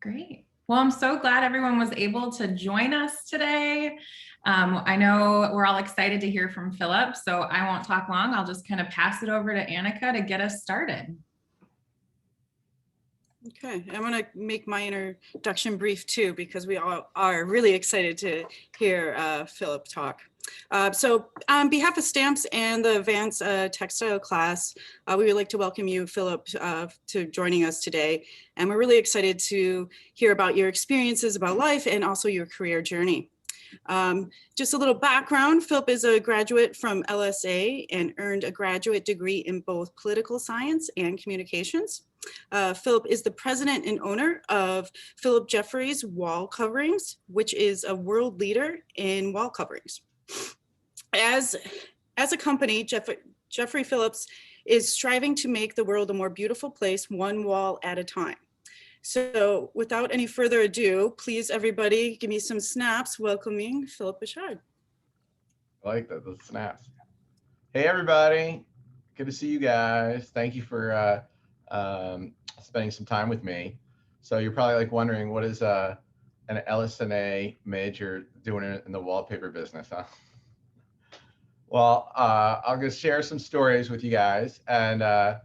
Great. Well, I'm so glad everyone was able to join us today. I know we're all excited to hear from Philip, so I won't talk long. I'll just kind of pass it over to Annica to get us started. Okay, I'm going to make my introduction brief too, because we all are really excited to hear Philip talk. So on behalf of Stamps and the Advanced Textile class, we would like to welcome you, Philip, to joining us today. And we're really excited to hear about your experiences about life and also your career journey. Just a little background, Philip is a graduate from LSA and earned a graduate degree in both political science and communications. Philip is the president and owner of Philip Jeffries Wall Coverings, which is a world leader in wall coverings. As a company, Jeffrey Phillips is striving to make the world a more beautiful place, one wall at a time. So without any further ado, please everybody give me some snaps welcoming Philip Bershad. I like that, the snaps. Hey everybody, good to see you guys. Thank you for spending some time with me. So you're probably like wondering, what is an LSNA major doing in the wallpaper business, huh? Well, I'll just share some stories with you guys, and I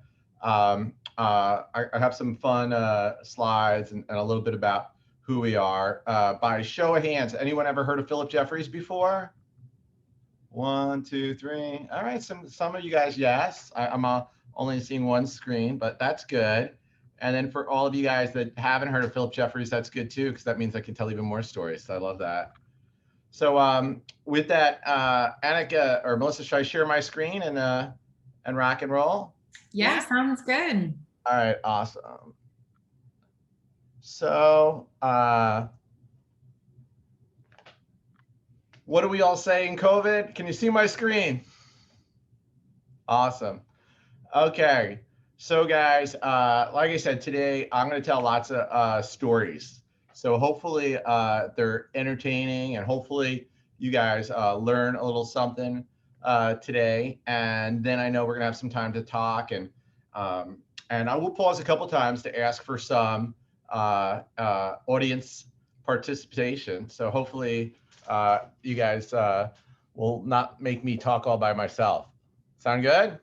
have some fun slides and a little bit about who we are. By show of hands, anyone ever heard of Philip Jeffries before? 1, 2, 3. All right, some of you guys, yes. I'm only seeing one screen, but that's good. And then for all of you guys that haven't heard of Philip Jeffries, that's good too, because that means I can tell even more stories. So I love that. So with that, Annica or Melissa, should I share my screen and rock and roll? Yeah, sounds good. All right, awesome. So what do we all say in COVID? Can you see my screen? Awesome. Okay, so guys, like I said, today I'm going to tell lots of stories. So hopefully they're entertaining, and hopefully you guys learn a little something today. And then I know we're going to have some time to talk, and I will pause a couple times to ask for some audience participation. So hopefully you guys will not make me talk all by myself. Sound good?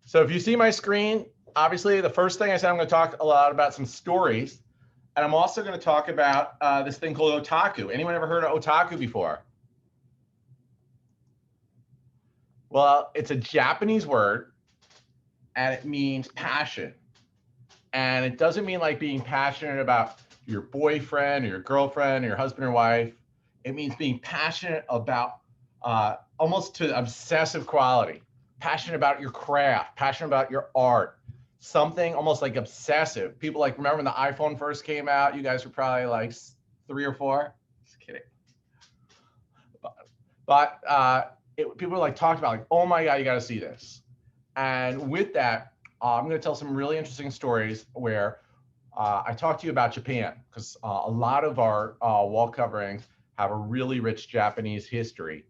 So if you see my screen, obviously the first thing I said, I'm going to talk a lot about some stories. And I'm also going to talk about this thing called otaku. Anyone ever heard of otaku before? Well, it's a Japanese word, and it means passion. And it doesn't mean like being passionate about your boyfriend or your girlfriend or your husband or wife. It means being passionate about almost to obsessive quality, passionate about your craft, passionate about your art, something almost like obsessive. People like, remember when the iPhone first came out, you guys were probably like 3 or 4? Just kidding. But people like talked about like, oh my God, you got to see this. And with that, I'm going to tell some really interesting stories where I talked to you about Japan, because a lot of our wall coverings have a really rich Japanese history.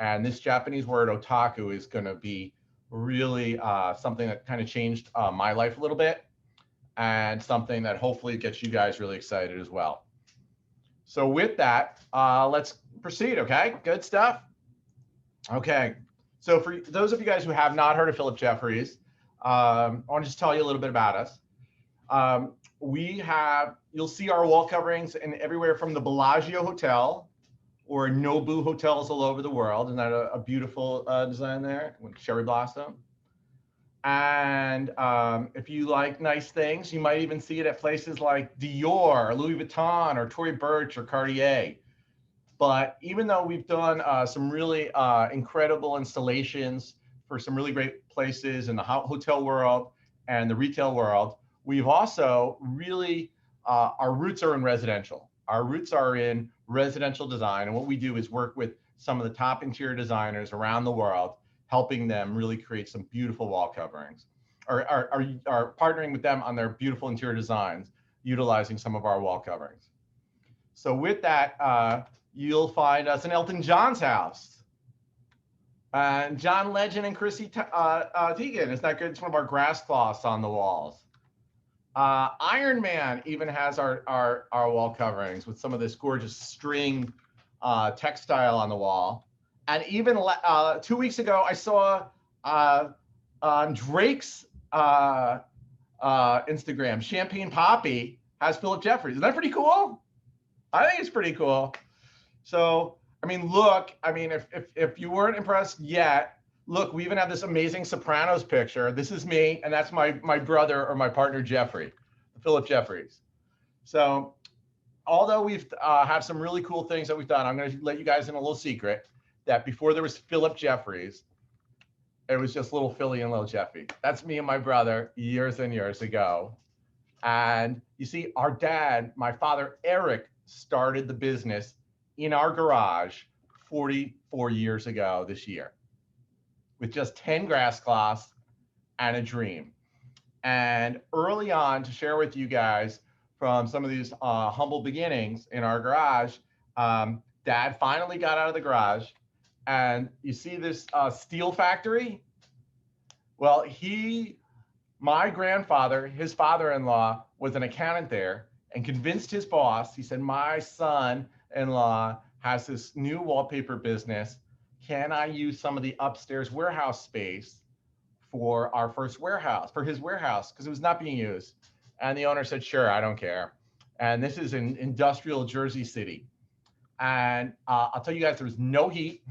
And this Japanese word otaku is going to be really something that kind of changed my life a little bit, and something that hopefully gets you guys really excited as well. So with that, let's proceed, okay? Good stuff. Okay, so for those of you guys who have not heard of Philip Jeffries, I want to just tell you a little bit about us. You'll see our wall coverings in everywhere from the Bellagio Hotel or Nobu hotels all over the world. Isn't that a beautiful design there with cherry blossom? And if you like nice things, you might even see it at places like Dior, or Louis Vuitton, or Tory Burch, or Cartier. But even though we've done some really incredible installations for some really great places in the hotel world and the retail world, we've also really, our roots are in residential. Our roots are in residential design. And what we do is work with some of the top interior designers around the world, helping them really create some beautiful wall coverings, or are partnering with them on their beautiful interior designs, utilizing some of our wall coverings. So with that, you'll find us in Elton John's house. And John Legend and Chrissy Teigen, isn't that good? It's one of our grass cloths on the walls. Iron Man even has our wall coverings with some of this gorgeous string textile on the wall. And even 2 weeks ago, I saw on Drake's Instagram, Champagne Poppy has Philip Jeffries. Isn't that pretty cool? I think it's pretty cool. So, I mean, look, I mean, if you weren't impressed yet, look, we even have this amazing Sopranos picture. This is me, and that's my brother or my partner, Jeffrey, Philip Jeffries. So, although we've have some really cool things that we've done, I'm going to let you guys in a little secret that before there was Philip Jeffries, it was just little Philly and little Jeffy. That's me and my brother years and years ago. And you see, our dad, my father, Eric, started the business in our garage 44 years ago this year with just 10 grass cloths and a dream. And early on, to share with you guys from some of these humble beginnings in our garage, Dad finally got out of the garage. And you see this steel factory? Well, my grandfather, his father-in-law, was an accountant there and convinced his boss. He said, my son-in-law has this new wallpaper business. Can I use some of the upstairs warehouse space for our first warehouse, for his warehouse, because it was not being used? And the owner said, sure, I don't care. And this is in industrial Jersey City. And I'll tell you guys, there was no heat,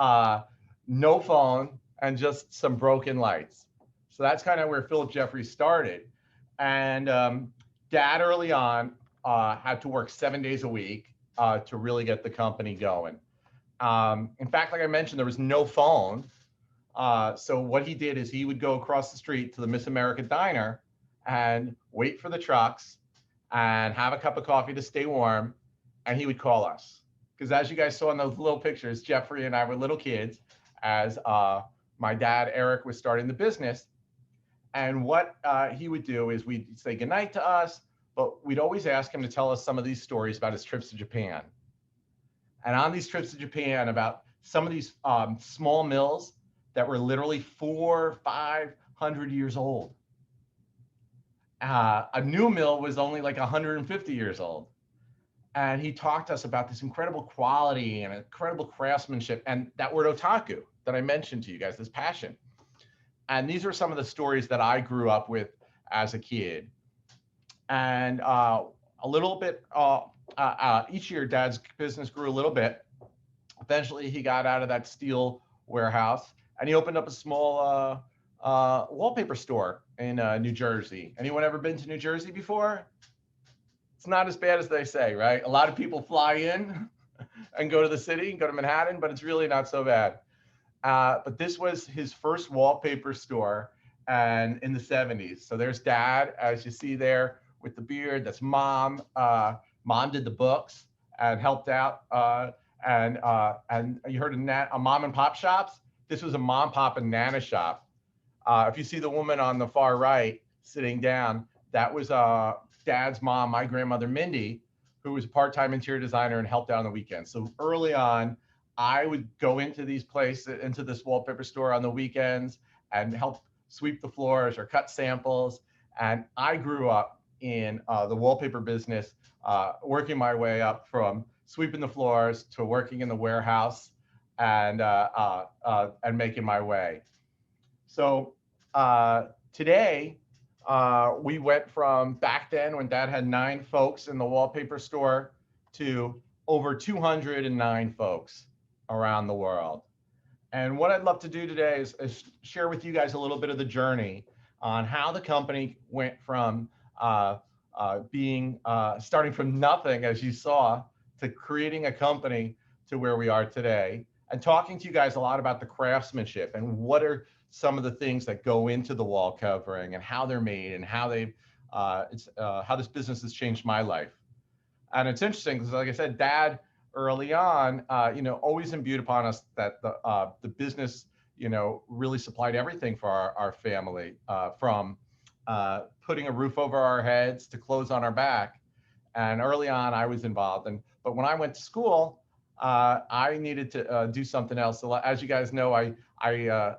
no phone, and just some broken lights. So that's kind of where Philip Jeffries started. And Dad early on had to work 7 days a week to really get the company going. In fact, like I mentioned, there was no phone. So what he did is he would go across the street to the Miss America Diner and wait for the trucks and have a cup of coffee to stay warm. And he would call us. Because as you guys saw in those little pictures, Jeffrey and I were little kids as my dad, Eric, was starting the business. And what he would do is we'd say goodnight to us, but we'd always ask him to tell us some of these stories about his trips to Japan. And on these trips to Japan, about some of these small mills that were literally 400 or 500 years old. A new mill was only like 150 years old. And he talked to us about this incredible quality and incredible craftsmanship and that word otaku that I mentioned to you guys, this passion. And these are some of the stories that I grew up with as a kid. And a little bit, each year, Dad's business grew a little bit. Eventually, he got out of that steel warehouse and he opened up a small wallpaper store in New Jersey. Anyone ever been to New Jersey before? It's not as bad as they say, right? A lot of people fly in and go to the city, go to Manhattan, but it's really not so bad. But this was his first wallpaper store and in the 70s. So there's Dad, as you see there with the beard. That's Mom. Mom did the books and helped out. And you heard of mom and pop shops. This was a mom, pop, and nana shop. If you see the woman on the far right sitting down, that was Dad's mom, my grandmother, Mindy, who was a part-time interior designer and helped out on the weekends. So early on, I would go into these places, into this wallpaper store on the weekends and help sweep the floors or cut samples. And I grew up in the wallpaper business, working my way up from sweeping the floors to working in the warehouse and making my way. So today, we went from back then when Dad had 9 folks in the wallpaper store to over 209 folks around the world. And what I'd love to do today is share with you guys a little bit of the journey on how the company went from starting from nothing, as you saw, to creating a company to where we are today, and talking to you guys a lot about the craftsmanship and what are some of the things that go into the wall covering and how they're made and how they've how this business has changed my life. And it's interesting because, like I said, Dad early on, always imbued upon us that the business, really supplied everything for our family, from putting a roof over our heads to clothes on our back. And early on, I was involved. But when I went to school, I needed to do something else. So as you guys know, I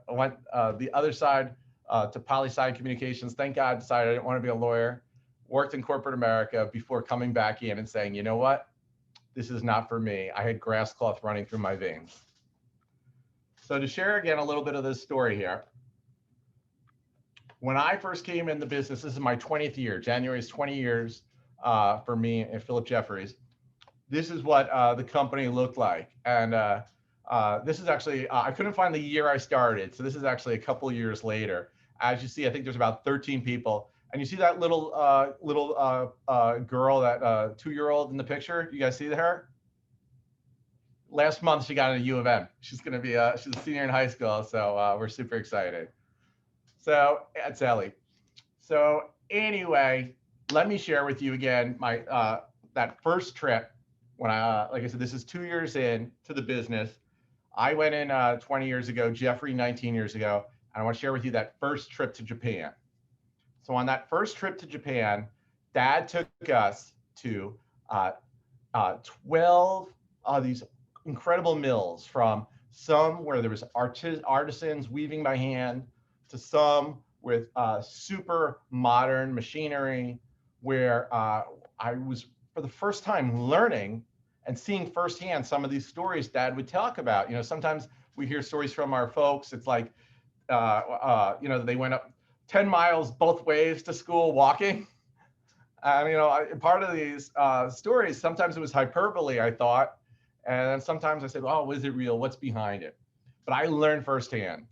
went the other side to poli-sci communications. Thank God I decided I didn't want to be a lawyer. Worked in corporate America before coming back in and saying, you know what? This is not for me. I had grass cloth running through my veins. So to share again a little bit of this story here. When I first came in the business, this is my 20th year. January is 20 years for me and Philip Jeffries. This is what the company looked like. And this is actually, I couldn't find the year I started. So this is actually a couple years later. As you see, I think there's about 13 people. And you see that little girl, that 2-year-old in the picture? You guys see her? Last month, she got into U of M. She's going to be, she's a senior in high school. So we're super excited. So that's Ellie. So anyway, let me share with you again my that first trip when like I said, this is 2 years in to the business. I went in 20 years ago, Jeffrey 19 years ago, and I want to share with you that first trip to Japan. So on that first trip to Japan, Dad took us to 12 of these incredible mills, from some where there was artisans weaving by hand to some with super modern machinery, where I was for the first time learning and seeing firsthand some of these stories Dad would talk about. You know, sometimes we hear stories from our folks. It's like, you know, they went up 10 miles both ways to school walking. And, you know, part of these stories, sometimes it was hyperbole, I thought. And then sometimes I said, oh, is it real? What's behind it? But I learned firsthand.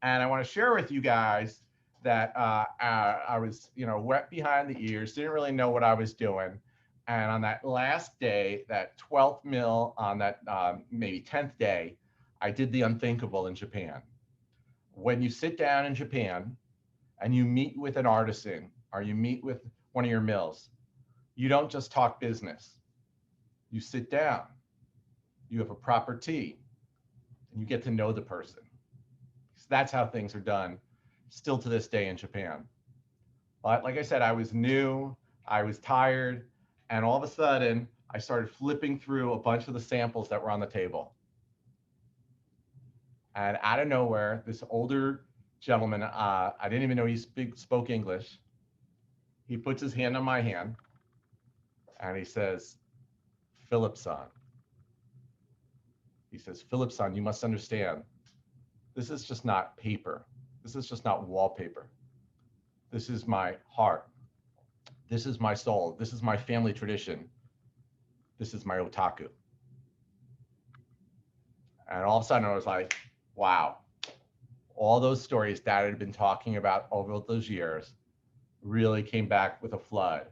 And I want to share with you guys that I was, you know, wet behind the ears, didn't really know what I was doing. And on that last day, that 12th mill, on that maybe 10th day, I did the unthinkable in Japan. When you sit down in Japan and you meet with an artisan or you meet with one of your mills, you don't just talk business. You sit down, you have a proper tea, and you get to know the person. So that's how things are done still to this day in Japan. But like I said, I was new, I was tired, and all of a sudden I started flipping through a bunch of the samples that were on the table. And out of nowhere, this older gentleman, I didn't even know he spoke English. He puts his hand on my hand and he says, Philip-san. He says, Philip-san, you must understand, this is just not paper. This is just not wallpaper. This is my heart. This is my soul. This is my family tradition. This is my otaku. And all of a sudden I was like, wow, all those stories Dad had been talking about over those years really came back with a flood.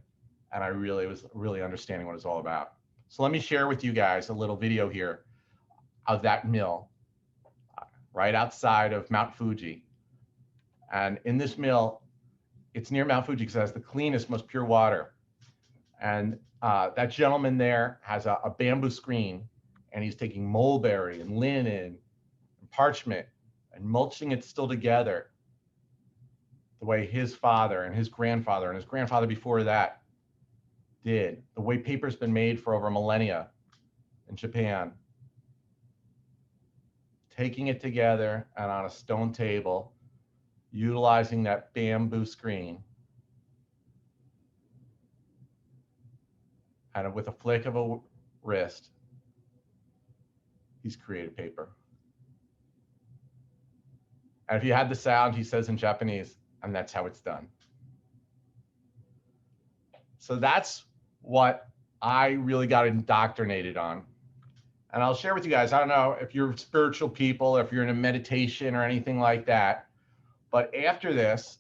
And I really was understanding what it's all about. So let me share with you guys a little video here of that mill right outside of Mount Fuji. And in this mill, it's near Mount Fuji because it has the cleanest, most pure water. And that gentleman there has a bamboo screen, and he's taking mulberry and linen and parchment and mulching it still together the way his father and his grandfather before that did, the way paper's been made for over millennia in Japan. Taking it together and on a stone table, utilizing that bamboo screen, and with a flick of a wrist, he's created paper. And if you had the sound, he says in Japanese, and that's how it's done. So that's what I really got indoctrinated on. And I'll share with you guys, I don't know if you're spiritual people, if you're in a meditation or anything like that, but after this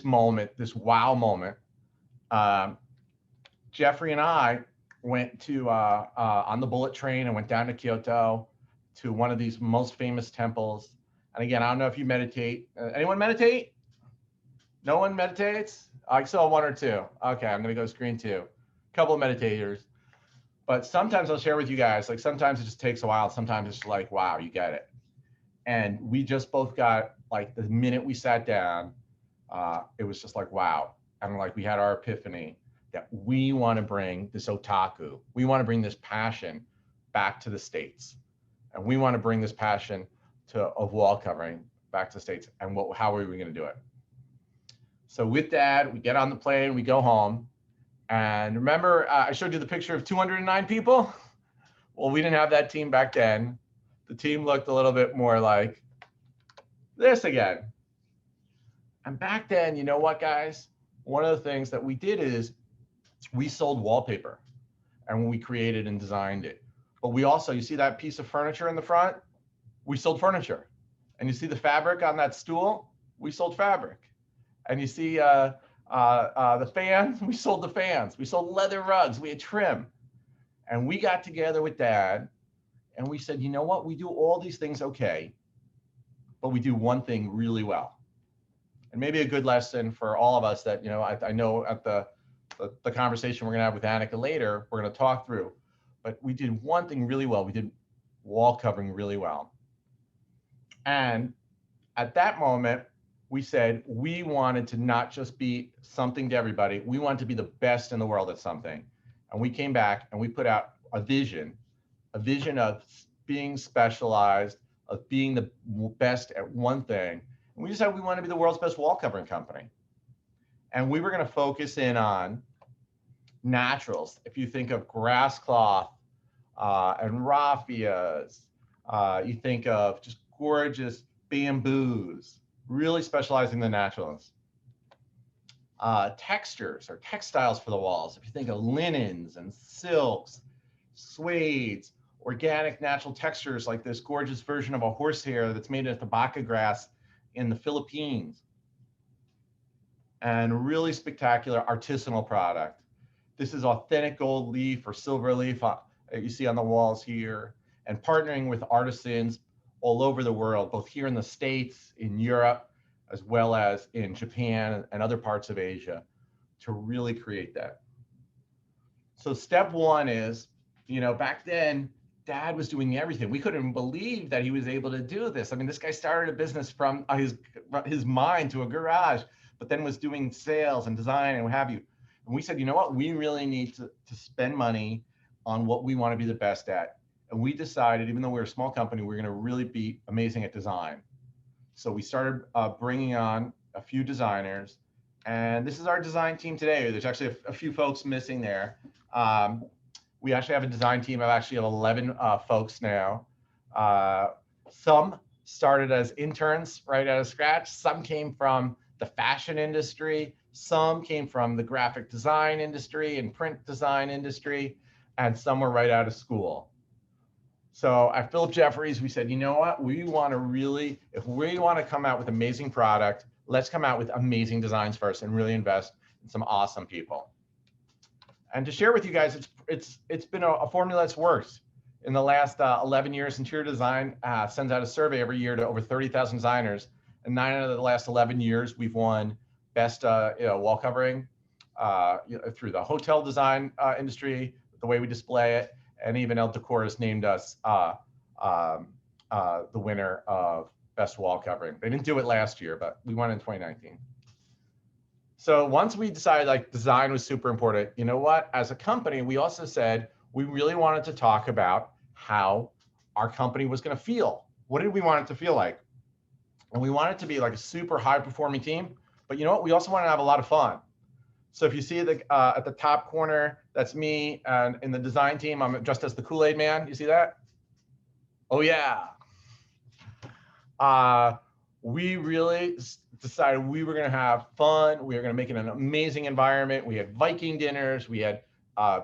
moment, this wow moment, Jeffrey and I went to, on the bullet train and went down to Kyoto to one of these most famous temples. And again, I don't know if you meditate. Anyone meditate? No one meditates? I saw one or two. Okay, I'm gonna go screen two. A couple of meditators. But sometimes I'll share with you guys, like sometimes it just takes a while. Sometimes it's like, wow, you get it. And we just both got, like the minute we sat down, it was just like, wow. And like we had our epiphany that we want to bring this otaku, we want to bring this passion back to the States. And we want to bring this passion of wall covering back to the States, and how are we going to do it? So with Dad, we get on the plane, we go home, and remember I showed you the picture of 209 people? Well, we didn't have that team back then. The team looked a little bit more like this again. And back then, you know what, guys? One of the things that we did is we sold wallpaper, and we created and designed it. But we also, you see that piece of furniture in the front? We sold furniture. And you see the fabric on that stool? We sold fabric. And you see the fans? We sold the fans. We sold leather rugs. We had trim. And we got together with Dad, and we said, you know what? We do all these things okay, but we do one thing really well. And maybe a good lesson for all of us that, you know, I know at the conversation we're going to have with Annica later, we're going to talk through, but we did one thing really well. We did wall covering really well. And at that moment, we said we wanted to not just be something to everybody. We wanted to be the best in the world at something. And we came back and we put out a vision of being specialized, of being the best at one thing. And we decided we want to be the world's best wall covering company. And we were going to focus in on naturals. If you think of grass cloth and raffias, you think of just gorgeous bamboos, really specializing in the naturals. Textures or textiles for the walls. If you think of linens and silks, suedes, organic natural textures like this gorgeous version of a horsehair that's made of tobacco grass in the Philippines. And really spectacular artisanal product. This is authentic gold leaf or silver leaf you see on the walls here, and partnering with artisans all over the world, both here in the States, in Europe, as well as in Japan and other parts of Asia, to really create that. So step one is, you know, back then, Dad was doing everything. We couldn't believe that he was able to do this. I mean, this guy started a business from his mind to a garage, but then was doing sales and design and what have you. And we said, you know what, we really need to spend money on what we want to be the best at. And we decided, even though we're a small company, we're going to really be amazing at design. So we started bringing on a few designers, and this is our design team today. There's actually a few folks missing there. We actually have a design team of 11 folks now. Some started as interns right out of scratch. Some came from the fashion industry. Some came from the graphic design industry and print design industry, and some were right out of school. So at Philip Jeffries, we said, you know what, we want to really, if we want to come out with amazing product, let's come out with amazing designs first and really invest in some awesome people. And to share with you guys, it's been a formula that's worked. In the last 11 years, interior design sends out a survey every year to over 30,000 designers. And 9 out of the last 11 years, we've won best wall covering through the hotel design industry, the way we display it. And even El Decor has named us the winner of best wall covering. They didn't do it last year, but we won in 2019. So once we decided like design was super important, you know what? As a company, we also said we really wanted to talk about how our company was going to feel. What did we want it to feel like? And we want it to be like a super high performing team. But you know what? We also want to have a lot of fun. So if you see at the top corner, that's me, and in the design team, I'm dressed as the Kool-Aid man. You see that? Oh yeah. We really decided we were going to have fun. We were going to make it an amazing environment. We had Viking dinners. We had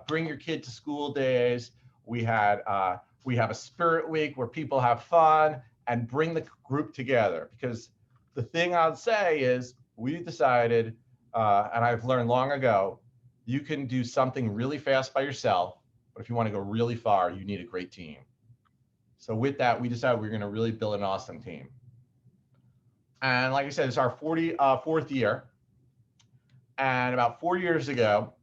bring your kid to school days. We have a spirit week where people have fun and bring the group together. Because the thing I'd say is we decided, and I've learned long ago, you can do something really fast by yourself, but if you want to go really far, you need a great team. So with that, we decided we're going to really build an awesome team. And like I said, it's our 44th year. And about 4 years ago,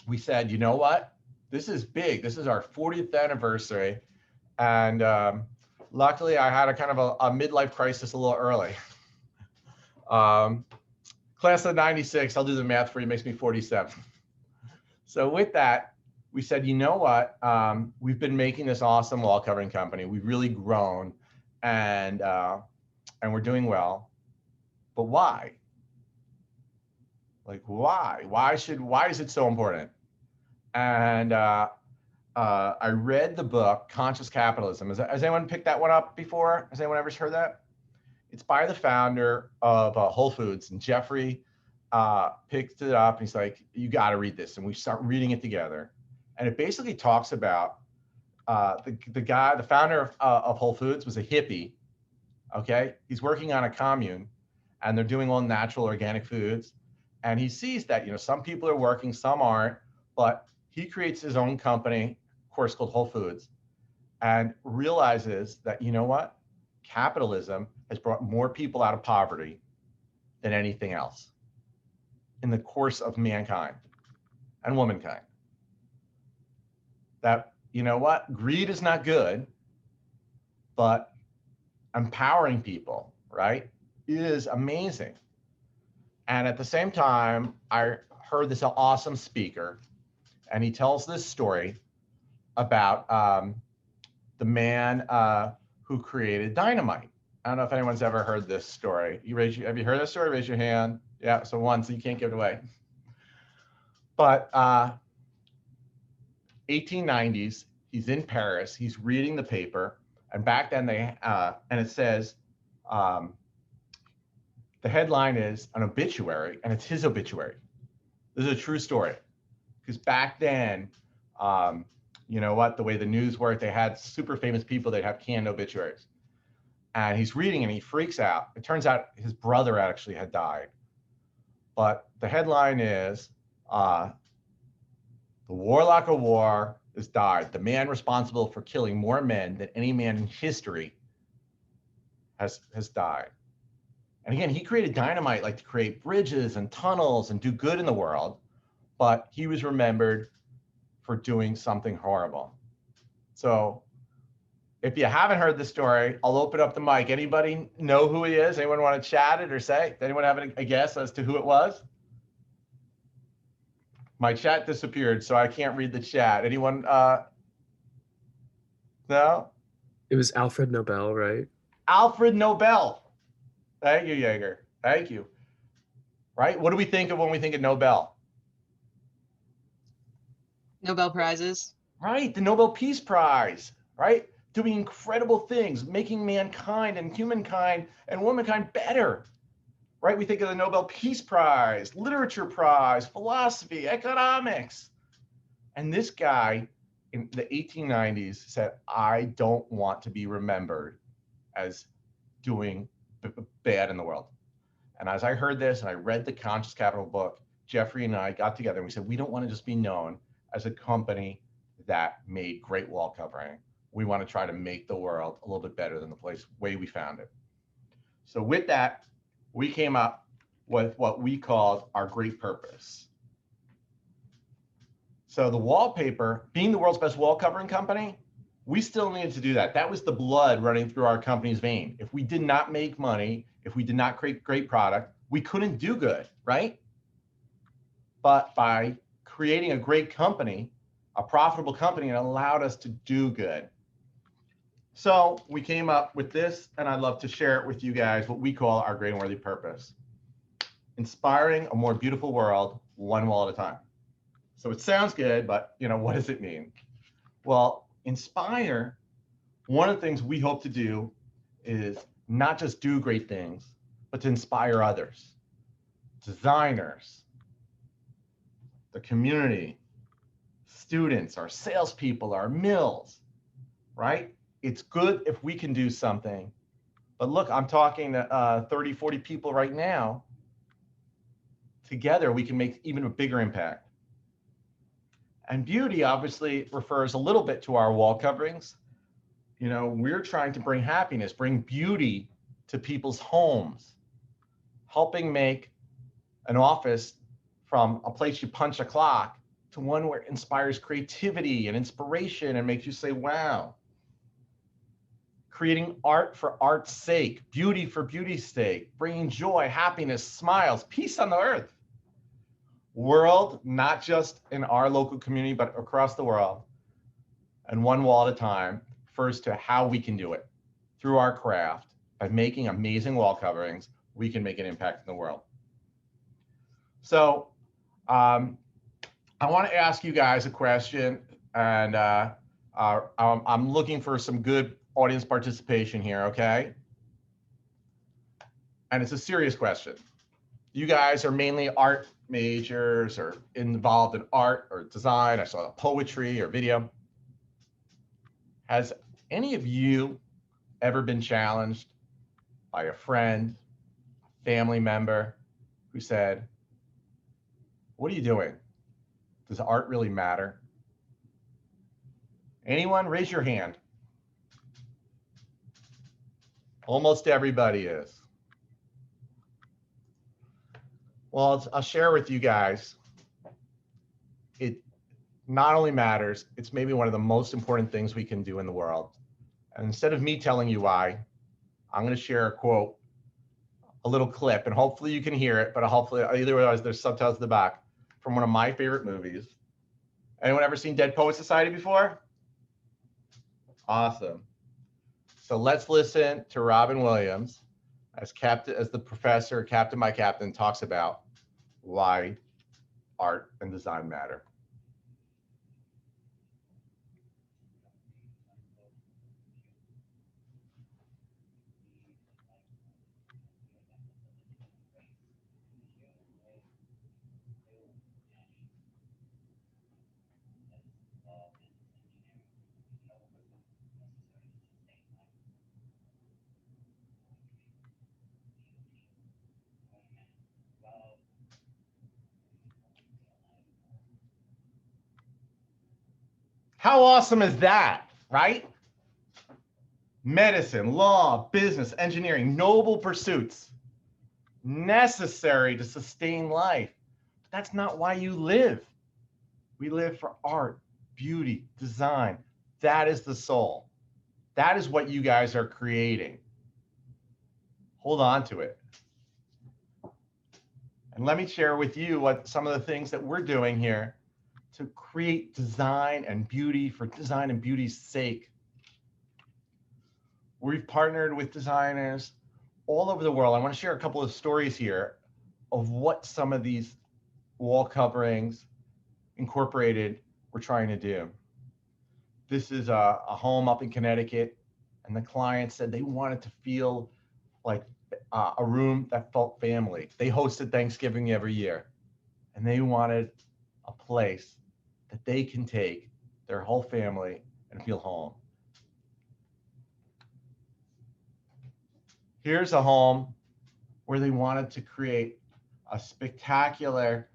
we said, you know what? This is big. This is our 40th anniversary. And luckily, I had a kind of a midlife crisis a little early. Class of 96, I'll do the math for you, makes me 47. So with that, we said, you know what? We've been making this awesome wall covering company. We've really grown. And and we're doing well, but why? Like, why? Why is it so important? And I read the book, Conscious Capitalism. Has anyone picked that one up before? Has anyone ever heard that? It's by the founder of Whole Foods, and Jeffrey picked it up, and he's like, you got to read this. And we start reading it together. And it basically talks about the founder of Whole Foods was a hippie. Okay. He's working on a commune, and they're doing all natural organic foods. And he sees that, some people are working, some aren't, but he creates his own company, of course, called Whole Foods, and realizes that, what? Capitalism has brought more people out of poverty than anything else in the course of mankind and womankind. That, what? Greed is not good, but empowering people, right, is amazing. And at the same time, I heard this awesome speaker, and he tells this story about the man who created dynamite. I don't know if anyone's ever heard this story. Have you heard this story? Raise your hand. Yeah, so one, so you can't give it away. But 1890s, he's in Paris, he's reading the paper, and back then and it says, the headline is an obituary, and it's his obituary. This is a true story. Because back then, the way the news worked, they had super famous people, they'd have canned obituaries. And he's reading and he freaks out. It turns out his brother actually had died. But the headline is, the warlock of war has died. The man responsible for killing more men than any man in history has died. And again, he created dynamite like to create bridges and tunnels and do good in the world, but he was remembered for doing something horrible. So if you haven't heard the story, I'll open up the mic. Anybody know who he is? Anyone want to chat it or say? Does anyone have a guess as to who it was? My chat disappeared, so I can't read the chat. Anyone? No? It was Alfred Nobel, right? Alfred Nobel. Thank you, Jaeger. Thank you. Right? What do we think of when we think of Nobel? Nobel Prizes. Right, the Nobel Peace Prize, right? Doing incredible things, making mankind and humankind and womankind better, right? We think of the Nobel Peace Prize, Literature Prize, philosophy, economics. And this guy in the 1890s said, I don't want to be remembered as doing bad in the world. And as I heard this and I read the Conscious Capital book, Jeffrey and I got together and we said, we don't want to just be known as a company that made great wall covering. We want to try to make the world a little bit better than the way we found it. So with that, we came up with what we called our great purpose. So the wallpaper, being the world's best wall covering company, we still needed to do that. That was the blood running through our company's vein. If we did not make money, if we did not create great product, we couldn't do good, right? But by creating a great company, a profitable company, it allowed us to do good. So we came up with this, and I'd love to share it with you guys, what we call our great and worthy purpose. Inspiring a more beautiful world, one wall at a time. So it sounds good, but what does it mean? Well, inspire, one of the things we hope to do is not just do great things, but to inspire others, designers, the community, students, our salespeople, our mills, right? It's good if we can do something. But look, I'm talking to 30, 40 people right now. Together, we can make even a bigger impact. And beauty obviously refers a little bit to our wall coverings. We're trying to bring happiness, bring beauty to people's homes, helping make an office from a place you punch a clock to one where it inspires creativity and inspiration and makes you say, wow. Creating art for art's sake, beauty for beauty's sake, bringing joy, happiness, smiles, peace on the earth. World, not just in our local community, but across the world, and one wall at a time, refers to how we can do it through our craft by making amazing wall coverings, we can make an impact in the world. So I want to ask you guys a question, and I'm looking for some good audience participation here, okay? And it's a serious question. You guys are mainly art majors or involved in art or design. I saw poetry or video. Has any of you ever been challenged by a friend, family member who said, "What are you doing? Does art really matter?" Anyone? Raise your hand. Almost everybody is. Well, I'll share with you guys. It not only matters, it's maybe one of the most important things we can do in the world. And instead of me telling you why, I'm going to share a quote, a little clip, and hopefully you can hear it, but hopefully either way, there's subtitles at the back, from one of my favorite movies. Anyone ever seen Dead Poet Society before? Awesome. So let's listen to Robin Williams as the professor, Captain by Captain, talks about why art and design matter. How awesome is that, right? Medicine, law, business, engineering, noble pursuits, necessary to sustain life. But that's not why you live. We live for art, beauty, design. That is the soul. That is what you guys are creating. Hold on to it. And let me share with you what some of the things that we're doing here to create design and beauty for design and beauty's sake. We've partnered with designers all over the world. I want to share a couple of stories here of what some of these wall coverings incorporated we're trying to do. This is a home up in Connecticut, and the client said they wanted to feel like a room that felt family. They hosted Thanksgiving every year, and they wanted a place that they can take their whole family and feel home. Here's a home where they wanted to create a spectacular,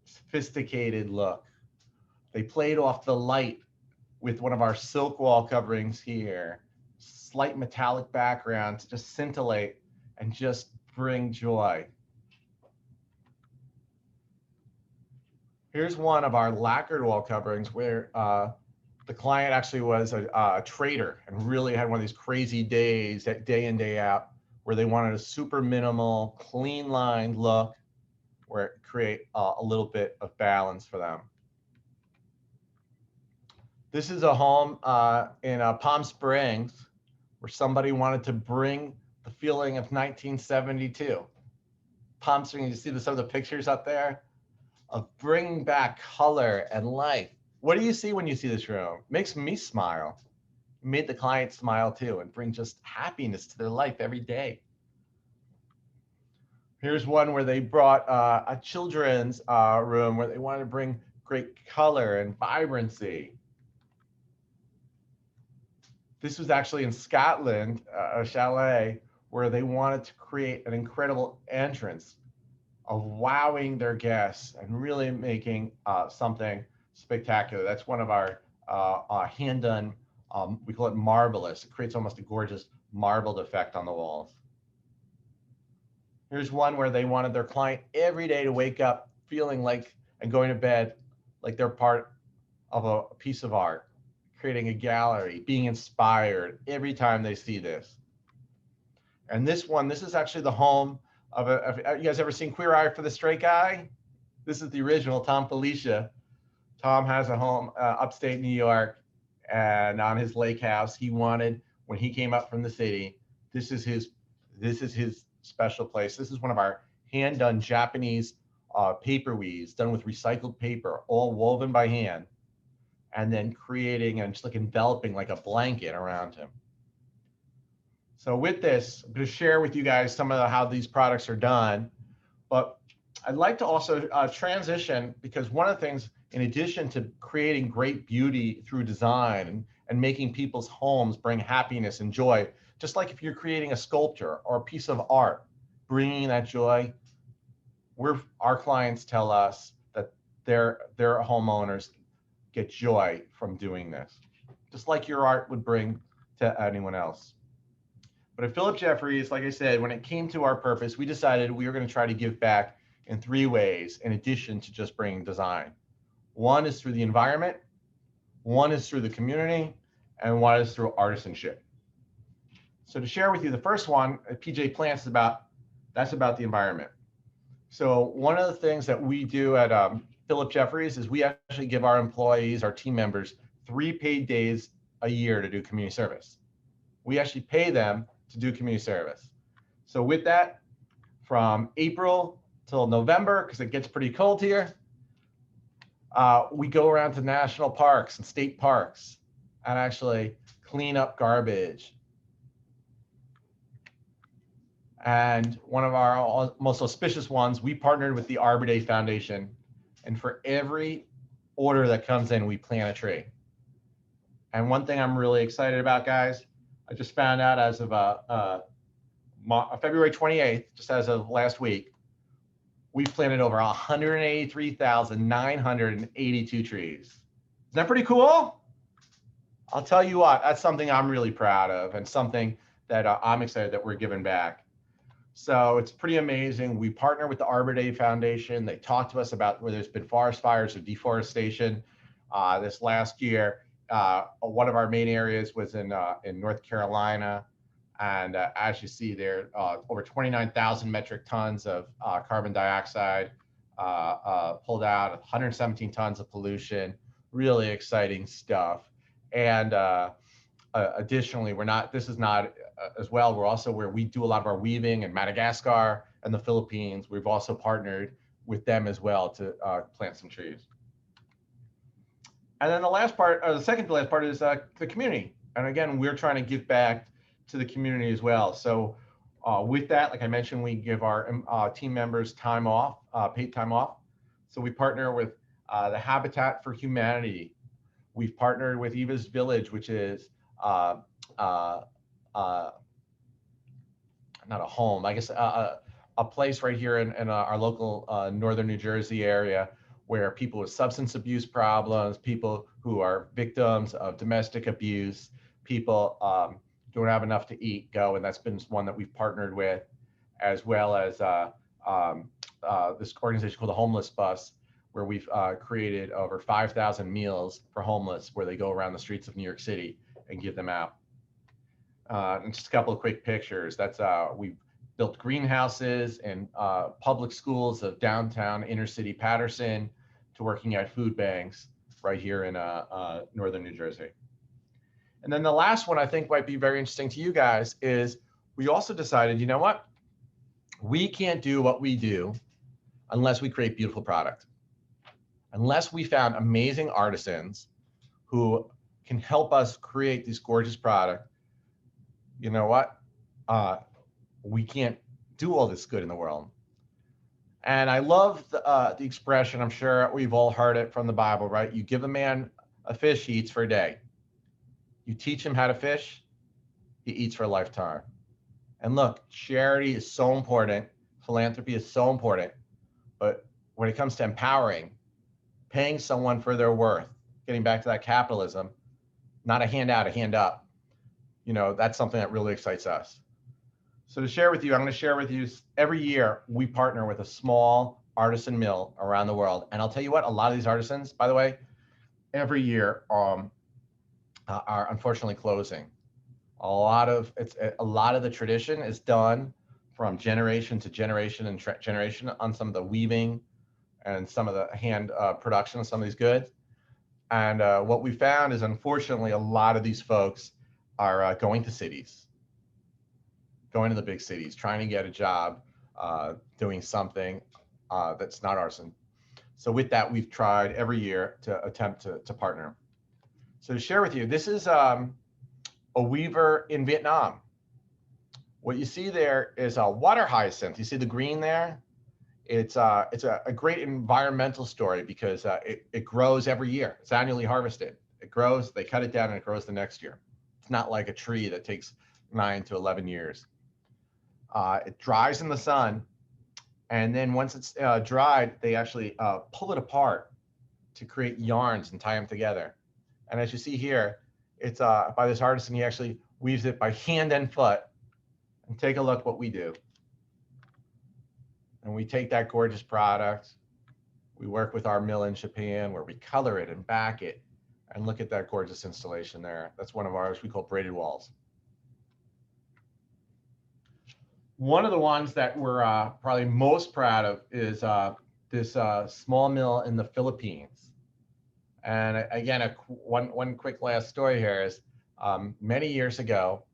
sophisticated look. They played off the light with one of our silk wall coverings here, slight metallic background to just scintillate and just bring joy. Here's one of our lacquered wall coverings where the client actually was a trader and really had one of these crazy days, day in, day out, where they wanted a super minimal, clean lined look where it create a little bit of balance for them. This is a home in Palm Springs where somebody wanted to bring the feeling of 1972. Palm Springs, you see some of the pictures up there of bringing back color and life. What do you see when you see this room? It makes me smile. It made the client smile too and bring just happiness to their life every day. Here's one where they brought a children's room where they wanted to bring great color and vibrancy. This was actually in Scotland, a chalet where they wanted to create an incredible entrance of wowing their guests and really making something spectacular. That's one of our hand-done, we call it marvelous. It creates almost a gorgeous marbled effect on the walls. Here's one where they wanted their client every day to wake up feeling like, and going to bed like they're part of a piece of art, creating a gallery, being inspired every time they see this. And this one, this is actually the home of you guys ever seen Queer Eye for the Straight Guy? This is the original Tom Felicia. Tom has a home upstate New York, and on his lake house, he wanted, when he came up from the city, This is his special place. This is one of our hand-done Japanese paper weaves done with recycled paper, all woven by hand, and then creating and just like enveloping like a blanket around him. So with this, I'm going to share with you guys some of how these products are done, but I'd like to also transition, because one of the things, in addition to creating great beauty through design and making people's homes bring happiness and joy, just like if you're creating a sculpture or a piece of art, bringing that joy, our clients tell us that their homeowners get joy from doing this, just like your art would bring to anyone else. But at Philip Jeffries, like I said, when it came to our purpose, we decided we were going to try to give back in 3 ways, in addition to just bringing design. One is through the environment, one is through the community, and one is through artisanship. So to share with you, the first one at PJ Plants that's about the environment. So one of the things that we do at Philip Jeffries is we actually give our employees, our team members, 3 paid days a year to do community service. We actually pay them to do community service. So with that, from April till November, because it gets pretty cold here, we go around to national parks and state parks and actually clean up garbage. And one of our most auspicious ones, we partnered with the ARTDES Foundation, and for every order that comes in, we plant a tree. And one thing I'm really excited about, guys, I just found out as of February 28th, just as of last week, we've planted over 183,982 trees. Isn't that pretty cool? I'll tell you what, that's something I'm really proud of, and something that I'm excited that we're giving back. So it's pretty amazing. We partner with the ARTDES Foundation. They talk to us about where there's been forest fires or deforestation. This last year, one of our main areas was in North Carolina. And as you see there, over 29,000 metric tons of carbon dioxide pulled out, 117 tons of pollution, really exciting stuff. And additionally, this is not as well, we're also where we do a lot of our weaving in Madagascar and the Philippines. We've also partnered with them as well to plant some trees. And then the last part, or the second to last part, is the community. And again, we're trying to give back to the community as well. So with that, like I mentioned, we give our team members time off, paid time off. So we partner with the Habitat for Humanity. We've partnered with Eva's Village, which is not a home, I guess, a place right here in our local northern New Jersey area, where people with substance abuse problems, people who are victims of domestic abuse, people don't have enough to eat, go. And that's been one that we've partnered with, as well as this organization called the Homeless Bus, where we've created over 5,000 meals for homeless, where they go around the streets of New York City and give them out. And just a couple of quick pictures. That's we've built greenhouses in public schools of downtown inner city Paterson, to working at food banks right here in northern New Jersey. And then the last one I think might be very interesting to you guys is we also decided, you know what? We can't do what we do unless we create beautiful product. Unless we found amazing artisans who can help us create this gorgeous product, you know what? We can't do all this good in the world. And I love the expression, I'm sure we've all heard it from the Bible, right? You give a man a fish, he eats for a day. You teach him how to fish, he eats for a lifetime. And look, charity is so important. Philanthropy is so important. But when it comes to empowering, paying someone for their worth, getting back to that capitalism, not a handout, a hand up, you know, that's something that really excites us. So to share with you, I'm going to share with you, every year we partner with a small artisan mill around the world. And I'll tell you what, a lot of these artisans, by the way, every year are unfortunately closing. A lot of the tradition is done from generation to generation and generation on some of the weaving and some of the hand production of some of these goods. And what we found is, unfortunately, a lot of these folks are going to cities. going to the big cities, trying to get a job, doing something that's not artisan. So with that, we've tried every year to attempt to partner. So to share with you, this is a weaver in Vietnam. What you see there is a water hyacinth. You see the green there? It's a great environmental story because it grows every year. It's annually harvested. It grows, they cut it down, and it grows the next year. It's not like a tree that takes 9 to 11 years. It dries in the sun, and then once it's dried, they actually pull it apart to create yarns and tie them together. And as you see here, it's by this artisan. He actually weaves it by hand and foot. And take a look what we do. And we take that gorgeous product. We work with our mill in Japan where we color it and back it. And look at that gorgeous installation there. That's one of ours we call braided walls. One of the ones that we're probably most proud of is this small mill in the Philippines. And again, one quick last story here is many years ago,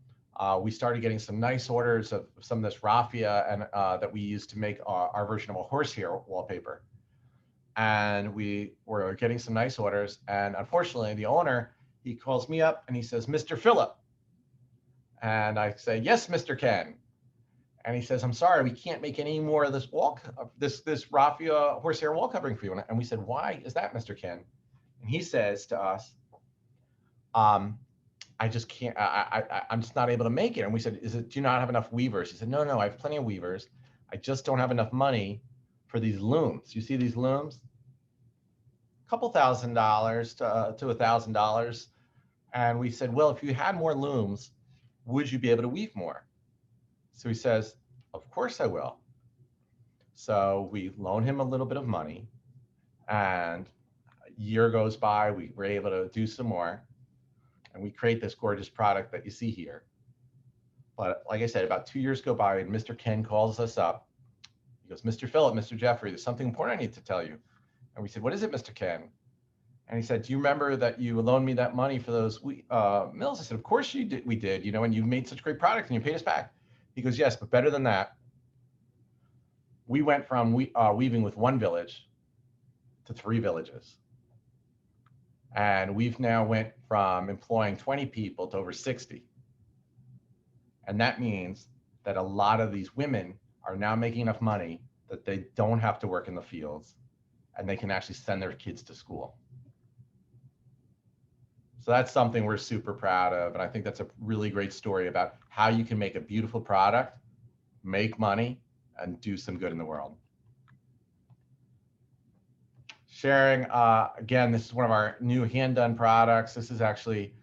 we started getting some nice orders of some of this raffia and that we used to make our version of a horsehair wallpaper. And we were getting some nice orders. And unfortunately, the owner, he calls me up and he says, "Mr. Philip." And I say, "Yes, Mr. Ken." And he says, "I'm sorry, we can't make any more of this this raffia horsehair wall covering for you." And we said, "Why is that, Mr. Ken?" And he says to us, "I just can't, I'm just not able to make it." And we said, do you not have enough weavers? He said, no, I have plenty of weavers. I just don't have enough money for these looms. You see these looms? A couple $1,000s to $1,000. And we said, well, if you had more looms, would you be able to weave more? So he says, of course I will. So we loan him a little bit of money, and a year goes by, we were able to do some more. And we create this gorgeous product that you see here. But like I said, about 2 years go by and Mr. Ken calls us up. He goes, "Mr. Philip, Mr. Jeffrey, there's something important I need to tell you." And we said, "What is it, Mr. Ken?" And he said, "Do you remember that you loaned me that money for those mills?" I said, "Of course you did. We did, and you made such great products and you paid us back." He goes, "Yes, but better than that. We went from weaving with one village to 3 villages. And we've now went from employing 20 people to over 60. And that means that a lot of these women are now making enough money that they don't have to work in the fields and they can actually send their kids to school." So that's something we're super proud of. And I think that's a really great story about how you can make a beautiful product, make money, and do some good in the world. Sharing, again, this is one of our new hand-done products. This is actually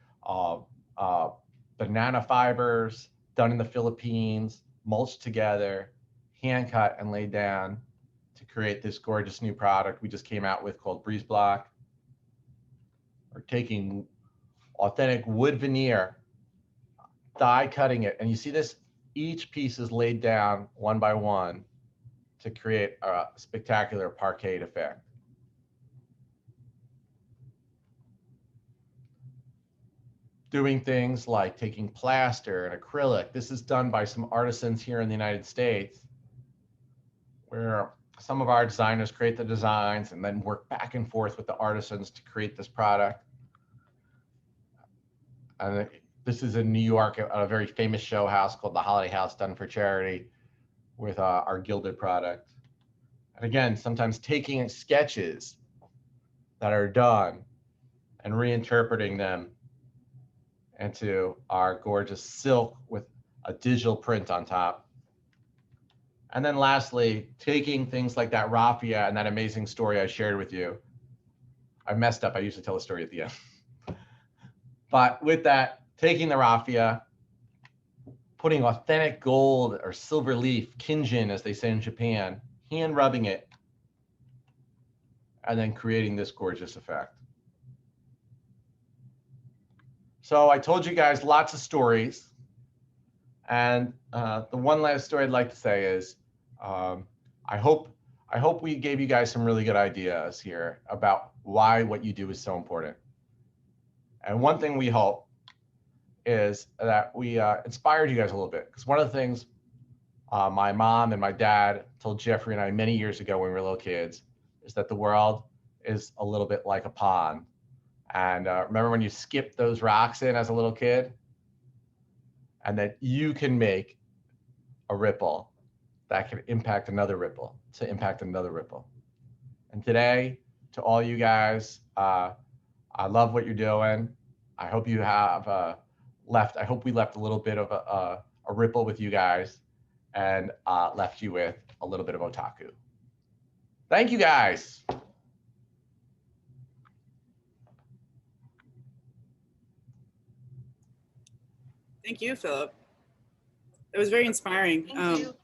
banana fibers done in the Philippines, mulched together, hand cut and laid down to create this gorgeous new product we just came out with called Breeze Block. We're taking authentic wood veneer, die cutting it, and you see this, each piece is laid down one by one to create a spectacular parquet effect. Doing things like taking plaster and acrylic. This is done by some artisans here in the United States, where some of our designers create the designs and then work back and forth with the artisans to create this product. And this is in New York at a very famous show house called the Holiday House, done for charity with our gilded product. And again, sometimes taking sketches that are done and reinterpreting them into our gorgeous silk with a digital print on top. And then lastly, taking things like that raffia and that amazing story I shared with you. I messed up, I usually tell a story at the end. But with that, taking the raffia, putting authentic gold or silver leaf, kinjin as they say in Japan, hand rubbing it, and then creating this gorgeous effect. So I told you guys lots of stories. And the one last story I'd like to say is, I hope we gave you guys some really good ideas here about why what you do is so important. And one thing we hope is that we inspired you guys a little bit. Because one of the things my mom and my dad told Jeffrey and I many years ago when we were little kids is that the world is a little bit like a pond. And remember when you skipped those rocks in as a little kid? And that you can make a ripple that can impact another ripple to impact another ripple. And today, to all you guys, I love what you're doing. I hope you have I hope we left a little bit of a ripple with you guys and left you with a little bit of otaku. Thank you guys. Thank you, Philip. It was very inspiring. Thank you.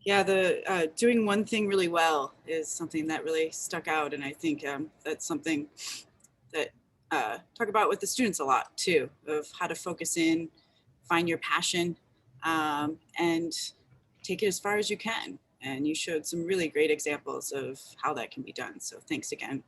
Yeah, the doing one thing really well is something that really stuck out, and I think that's something that talk about with the students a lot too, of how to focus in, find your passion, and take it as far as you can. And you showed some really great examples of how that can be done. So thanks again.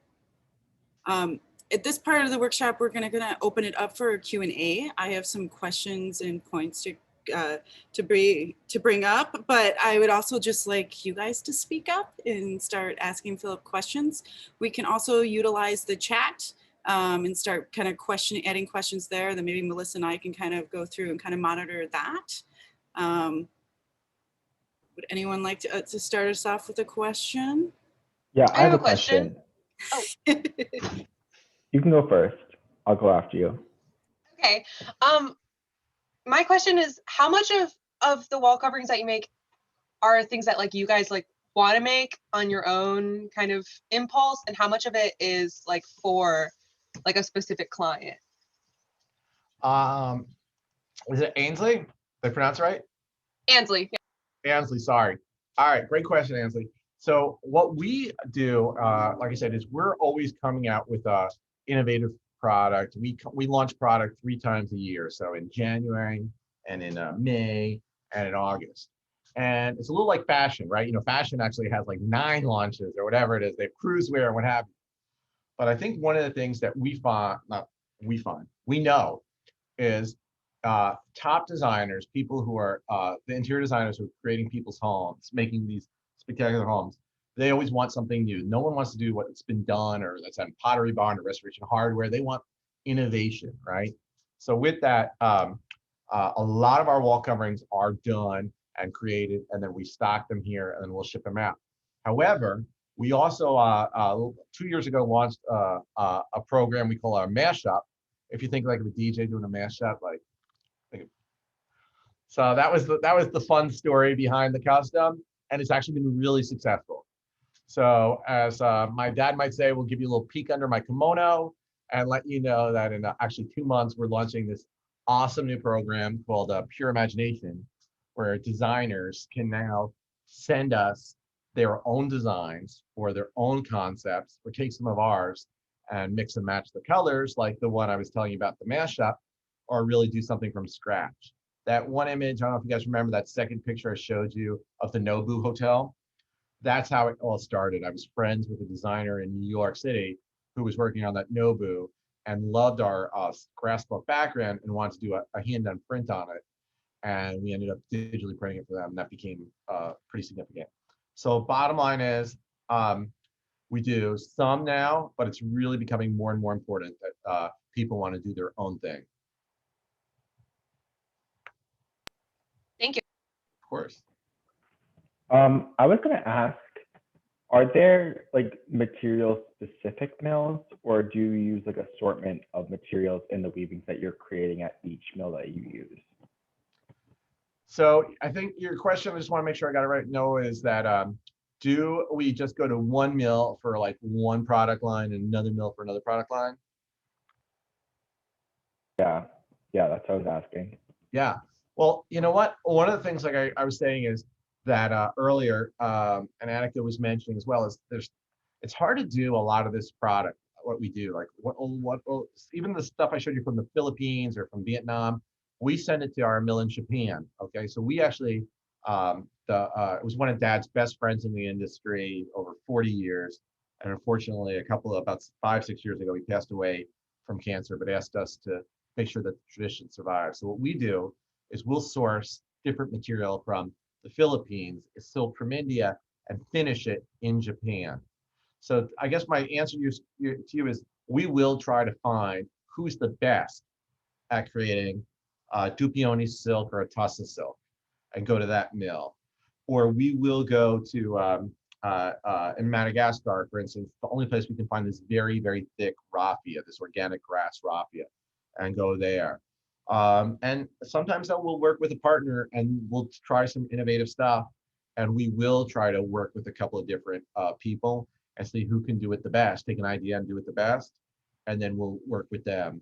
At this part of the workshop, we're gonna open it up for Q&A. I have some questions and points to bring up, but I would also just like you guys to speak up and start asking Philip questions. We can also utilize the chat and start kind of adding questions there. Then maybe Melissa and I can kind of go through and kind of monitor that. Would anyone like to start us off with a question? Yeah, I have a question. You can go first. I'll go after you. Okay. My question is, how much of the wall coverings that you make are things that like you guys like want to make on your own kind of impulse, and how much of it is like for like a specific client? Is it Ainsley? Did I pronounce it right? Ansley. Yeah. Ansley, sorry. All right, great question, Ansley. So what we do, like I said, is we're always coming out with a innovative product. We launch product 3 times a year. So in January and in May and in August. And it's a little like fashion, right? You know, fashion actually has like 9 launches or whatever it is. They have cruise wear and what have you. But I think one of the things that we know is top designers, people who are the interior designers who are creating people's homes, making these spectacular homes, they always want something new. No one wants to do what's been done or that's on Pottery Barn or Restoration Hardware. They want innovation, right? So with that, a lot of our wall coverings are done and created, and then we stock them here and then we'll ship them out. However, we also 2 years ago launched a program we call our mashup. If you think like of a DJ doing a mashup, so that was the fun story behind the custom, and it's actually been really successful. So as my dad might say, we'll give you a little peek under my kimono and let you know that in actually 2 months, we're launching this awesome new program called Pure Imagination, where designers can now send us their own designs or their own concepts, or take some of ours and mix and match the colors, like the one I was telling you about, the mashup, or really do something from scratch. That one image, I don't know if you guys remember that second picture I showed you of the Nobu Hotel. That's how it all started. I was friends with a designer in New York City who was working on that Nobu and loved our grass book background and wanted to do a hand-done print on it. And we ended up digitally printing it for them, and that became pretty significant. So bottom line is, we do some now, but it's really becoming more and more important that people want to do their own thing. Thank you. Of course. I was going to ask, are there like material specific mills, or do you use like assortment of materials in the weavings that you're creating at each mill that you use? So I think your question, I just want to make sure I got it right, Noah, is that do we just go to one mill for like one product line and another mill for another product line? Yeah, that's what I was asking. Yeah. Well, you know what? One of the things like I was saying is that earlier, and Annica was mentioning as well, is it's hard to do a lot of this product, what we do, like even the stuff I showed you from the Philippines or from Vietnam, we send it to our mill in Japan. Okay, so we actually it was one of Dad's best friends in the industry over 40 years, and unfortunately, about 5-6 years ago, he passed away from cancer, but asked us to make sure that the tradition survives. So what we do is we'll source different material from the Philippines, silk from India, and finish it in Japan. So I guess my answer to you is we will try to find who's the best at creating Dupioni silk or a Tussa silk and go to that mill. Or we will go to, in Madagascar, for instance, the only place we can find this very, very thick raffia, this organic grass raffia, and go there. And sometimes that we'll work with a partner and we'll try some innovative stuff. And we will try to work with a couple of different people and see who can do it the best, take an idea and do it the best. And then we'll work with them.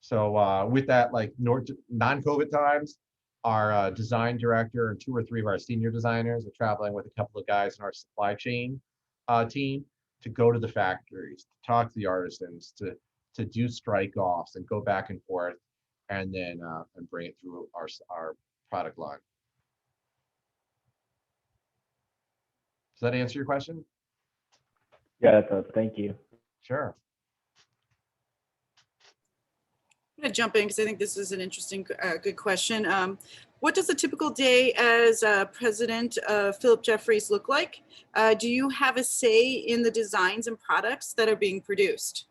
So with that, like non-COVID times, our design director and 2 or 3 of our senior designers are traveling with a couple of guys in our supply chain team to go to the factories, to talk to the artisans, to do strike-offs and go back and forth, and then and bring it through our product line. Does that answer your question? Yeah, that does. Thank you. Sure. I'm going to jump in because I think this is an interesting, good question. What does a typical day as president of Philip Jeffries look like? Do you have a say in the designs and products that are being produced?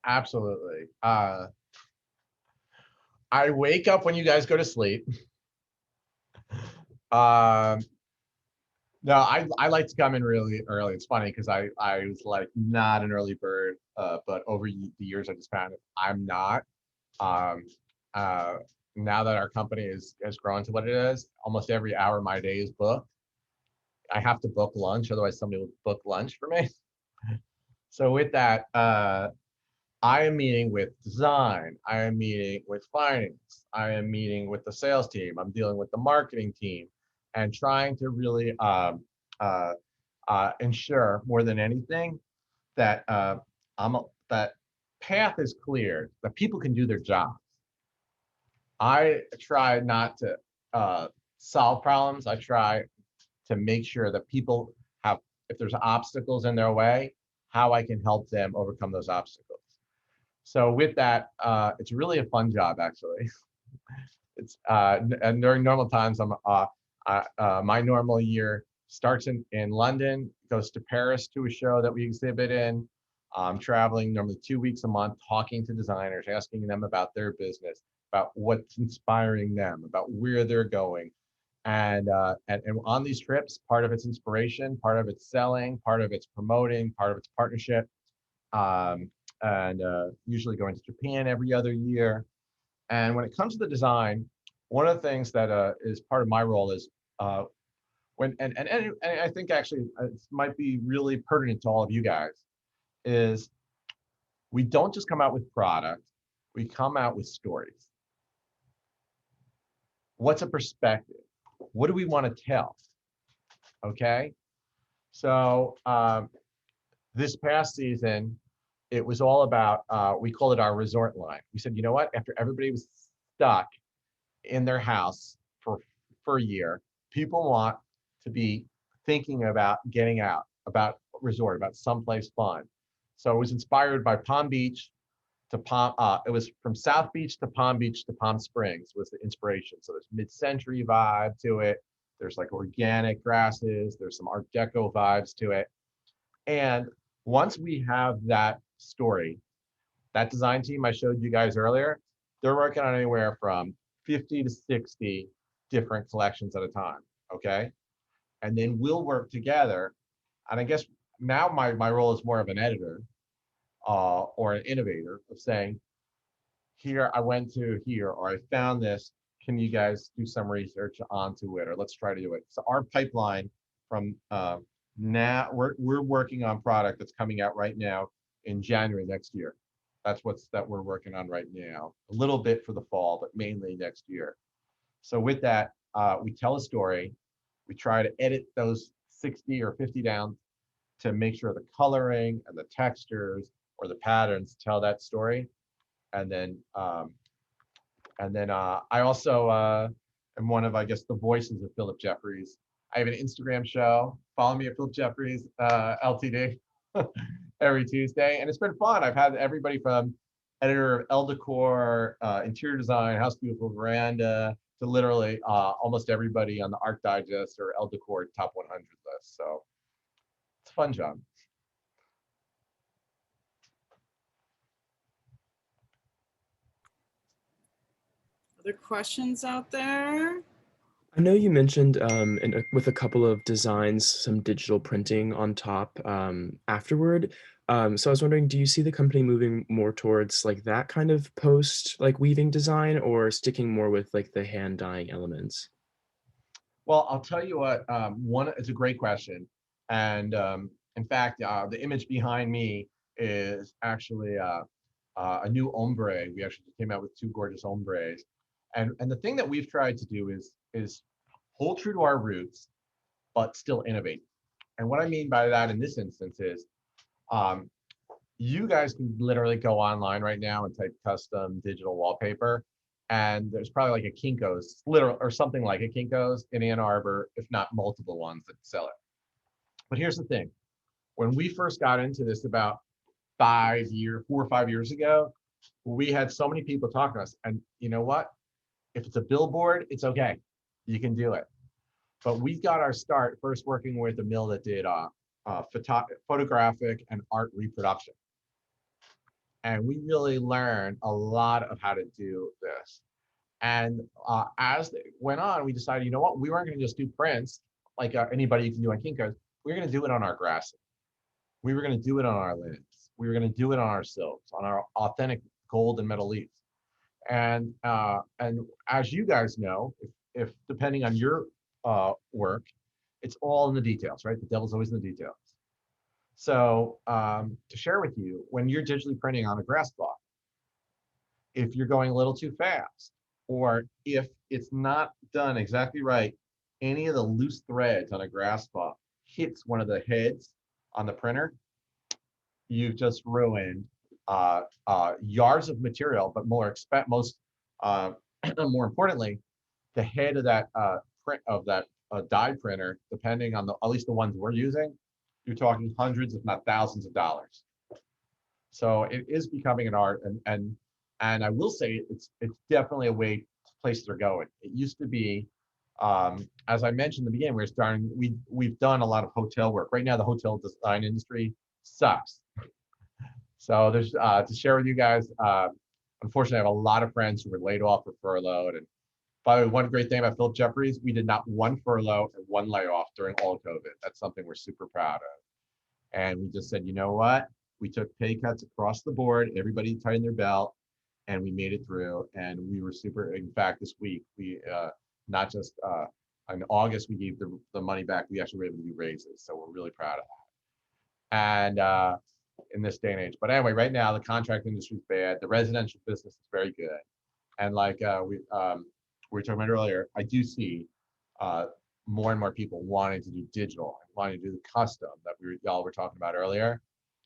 Absolutely. I wake up when you guys go to sleep. No, I like to come in really early. It's funny because I was like not an early bird, but over the years I just found I'm not. Now that our company has grown to what it is, almost every hour of my day is booked. I have to book lunch, otherwise somebody will book lunch for me. So with that, I am meeting with design. I am meeting with finance. I am meeting with the sales team. I'm dealing with the marketing team, and trying to really ensure more than anything that that path is cleared, that people can do their jobs. I try not to solve problems. I try to make sure that people have, if there's obstacles in their way, how I can help them overcome those obstacles. So with that, it's really a fun job, actually. It's and during normal times, my normal year starts in London, goes to Paris to a show that we exhibit in. I'm traveling normally 2 weeks a month, talking to designers, asking them about their business, about what's inspiring them, about where they're going. And on these trips, part of it's inspiration, part of it's selling, part of it's promoting, part of it's partnership. And usually going to Japan every other year. And when it comes to the design, one of the things that is part of my role is and I think actually it might be really pertinent to all of you guys, is we don't just come out with product, we come out with stories. What's a perspective? What do we want to tell? Okay, so this past season, it was all about, we called it our resort line. We said, you know what, after everybody was stuck in their house for a year, people want to be thinking about getting out, about resort, about someplace fun. So it was inspired by Palm Beach to it was from South Beach to Palm Springs was the inspiration. So there's mid-century vibe to it. There's like organic grasses. There's some Art Deco vibes to it. And once we have that story, that design team I showed you guys earlier, they're working on anywhere from 50 to 60 different collections at a time, okay? And then we'll work together. And I guess now my role is more of an editor or an innovator of saying, here, I went to here, or I found this, can you guys do some research onto it, or let's try to do it. So our pipeline from now, we're working on product that's coming out right now in January next year. That's that we're working on right now. A little bit for the fall, but mainly next year. So with that, we tell a story. We try to edit those 60 or 50 down to make sure the coloring and the textures or the patterns tell that story. And then I also am one of, I guess, the voices of Philip Jeffries. I have an Instagram show. Follow me at Philip Jeffries LTD every Tuesday, and it's been fun. I've had everybody from editor of Elle Decor, interior design, House Beautiful Veranda, to literally almost everybody on the Art Digest or Elle Decor top 100 list. So it's a fun job. Other questions out there? I know you mentioned with a couple of designs, some digital printing on top afterward. So I was wondering, do you see the company moving more towards like that kind of post like weaving design, or sticking more with like the hand dyeing elements? Well, I'll tell you what, it's a great question. And in fact, the image behind me is actually a new ombre. We actually came out with two gorgeous ombres. And the thing that we've tried to do is hold true to our roots, but still innovate. And what I mean by that in this instance is, you guys can literally go online right now and type custom digital wallpaper, and there's probably like a Kinko's, literal or something like a Kinko's in Ann Arbor, if not multiple ones that sell it. But here's the thing: when we first got into this about 4 or 5 years ago, we had so many people talking to us, and you know what? If it's a billboard, it's okay, you can do it. But we got our start first working with a mill that did photographic and art reproduction. And we really learned a lot of how to do this. And as it went on, we decided, you know what, we weren't going to just do prints like anybody can do on Kinko's. We were going to do it on our grasses. We were going to do it on our linens. We were going to do it on our silks, on our authentic gold and metal leaves. And as you guys know, if depending on your work, it's all in the details, right? The devil's always in the details. So to share with you, when you're digitally printing on a grass cloth, if you're going a little too fast, or if it's not done exactly right, any of the loose threads on a grass cloth hits one of the heads on the printer, you've just ruined yards of material, but more importantly, the head of that die printer, depending on at least the ones we're using, you're talking hundreds, if not thousands of dollars. So it is becoming an art, and I will say it's definitely a place they're going. It used to be, as I mentioned in the beginning, we've done a lot of hotel work. Right now, the hotel design industry sucks. So there's to share with you guys. Unfortunately, I have a lot of friends who were laid off or furloughed. And by the way, one great thing about Philip Jeffries, we did not one furlough and one layoff during all of COVID. That's something we're super proud of. And we just said, you know what? We took pay cuts across the board. Everybody tightened their belt, and we made it through. And we were super. In fact, this week we not just in August we gave the money back. We actually were able to do raises, so we're really proud of that. And in this day and age, but anyway, right now the contract industry is bad. The residential business is very good, and like we were talking about earlier, I do see more and more people wanting to do digital, wanting to do the custom that y'all were talking about earlier.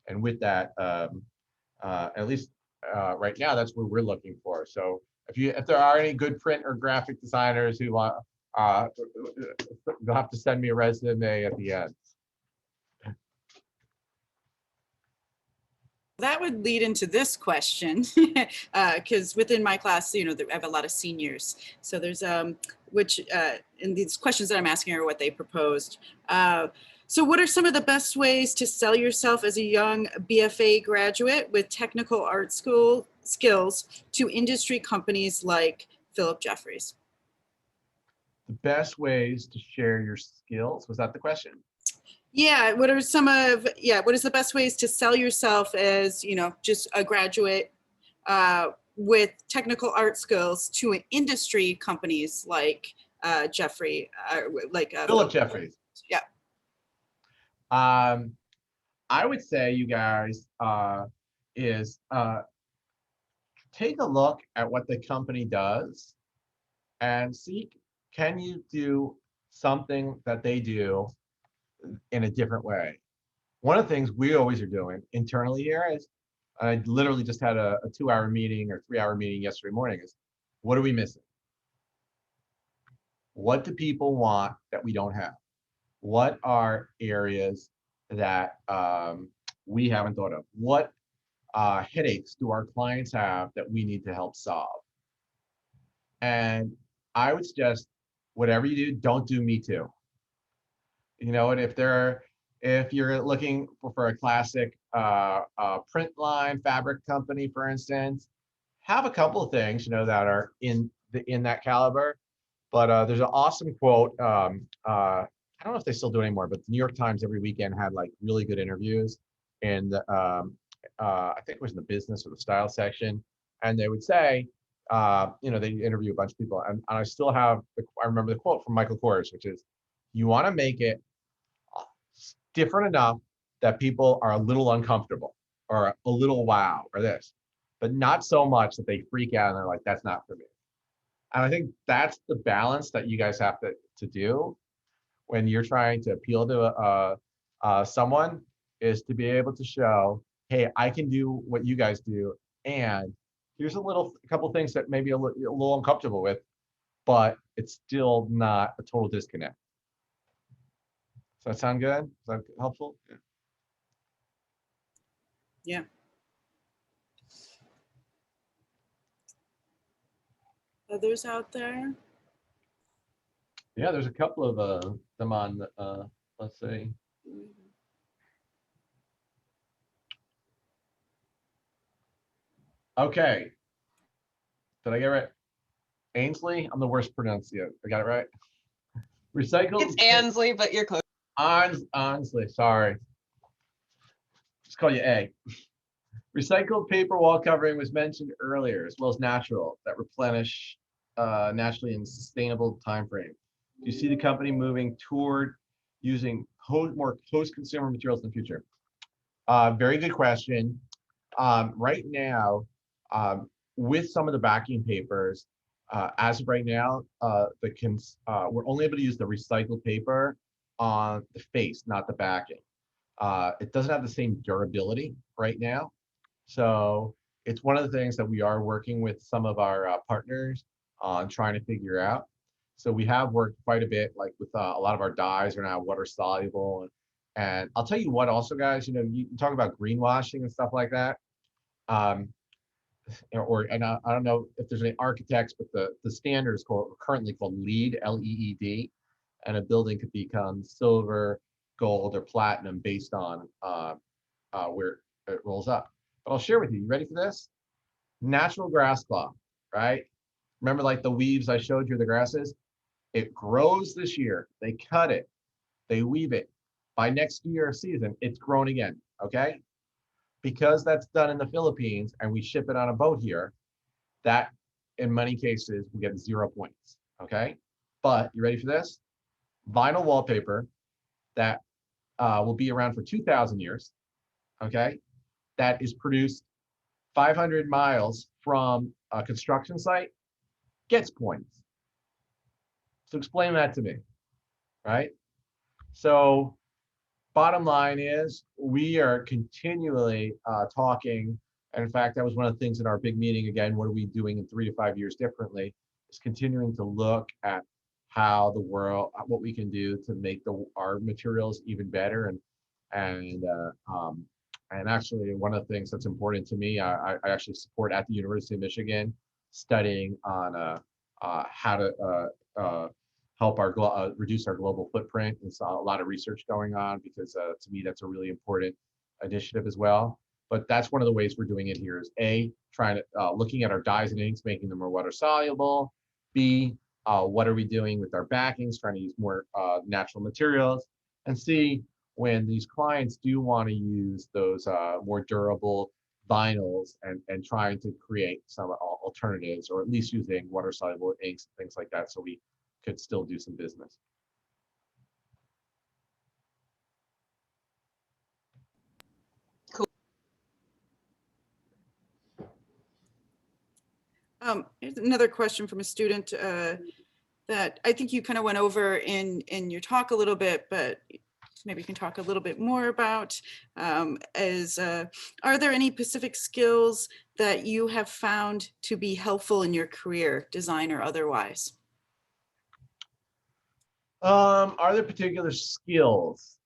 And with that, at least right now, that's what we're looking for. So if there are any good print or graphic designers who want, you'll have to send me a resume at the end. That would lead into this question, because within my class, I have a lot of seniors. So there's and these questions that I'm asking are what they proposed. So what are some of the best ways to sell yourself as a young BFA graduate with technical art school skills to industry companies like Philip Jeffries? The best ways to share your skills, was that the question? Yeah, what is the best ways to sell yourself as, just a graduate with technical art skills to industry companies like Philip Jeffries. Yeah. I would say, you guys, is take a look at what the company does and see, can you do something that they do in a different way. One of the things we always are doing internally here is, I literally just had a 2-hour meeting or 3-hour meeting yesterday morning, is what are we missing? What do people want that we don't have? What are areas that we haven't thought of? What headaches do our clients have that we need to help solve? And I would suggest, whatever you do, don't do me too. You know, and if you're looking for a classic print line fabric company, for instance, have a couple of things, you know, that are in that caliber. But there's an awesome quote. I don't know if they still do it anymore, but the New York Times every weekend had like really good interviews, and I think it was in the business or the style section, and they would say, you know, they interview a bunch of people, and I still have, I remember the quote from Michael Kors, which is, "You want to make it different enough that people are a little uncomfortable or a little wow or this, but not so much that they freak out and they're like, that's not for me." And I think that's the balance that you guys have to do when you're trying to appeal to someone, is to be able to show, hey, I can do what you guys do, and here's a couple things that maybe a little uncomfortable with, but it's still not a total disconnect. Does that sound good? Is that helpful? Yeah. Others out there? Yeah, there's a couple of them on, let's see. Okay. Did I get it right? Ainsley? I'm the worst pronunciator. I got it right? Recycled. It's Ansley, but you're close. Ainsley, sorry. Just call you A. Recycled paper wall covering was mentioned earlier, as well as natural, that replenish naturally in sustainable time frame. Do you see the company moving toward using more post-consumer materials in the future? Very good question. Right now, with some of the backing papers, as of right now, we're only able to use the recycled paper on the face, not the backing. It doesn't have the same durability right now. So it's one of the things that we are working with some of our partners on trying to figure out. So we have worked quite a bit, like with a lot of our dyes are now water soluble. And I'll tell you what, also, guys, you know, you talk about greenwashing and stuff like that. And I don't know if there's any architects, but the standard is currently called LEED, LEED, and a building could become silver, gold, or platinum based on where it rolls up. But I'll share with you. You ready for this? Natural grass cloth, right? Remember, like the weaves I showed you, the grasses? It grows this year. They cut it. They weave it. By next year season, it's grown again, okay? Because that's done in the Philippines and we ship it on a boat here, that in many cases we get 0 points, okay? But you ready for this? Vinyl wallpaper that will be around for 2,000 years, okay? That is produced 500 miles from a construction site gets points. So explain that to me, right? So bottom line is we are continually talking. And in fact, that was one of the things in our big meeting. Again, what are we doing in 3 to 5 years differently? Is continuing to look at how the world, what we can do to make our materials even better. And actually, one of the things that's important to me, I actually support at the University of Michigan, studying on how to help reduce our global footprint. There's a lot of research going on because to me, that's a really important initiative as well. But that's one of the ways we're doing it here is A, trying to looking at our dyes and inks, making them more water soluble. B, what are we doing with our backings, trying to use more natural materials. And C, when these clients do want to use those more durable vinyls and trying to create some alternatives, or at least using water soluble inks and things like that, so we could still do some business. Here's another question from a student that I think you kind of went over in your talk a little bit, but maybe you can talk a little bit more about are there any specific skills that you have found to be helpful in your career, design or otherwise? Are there particular skills?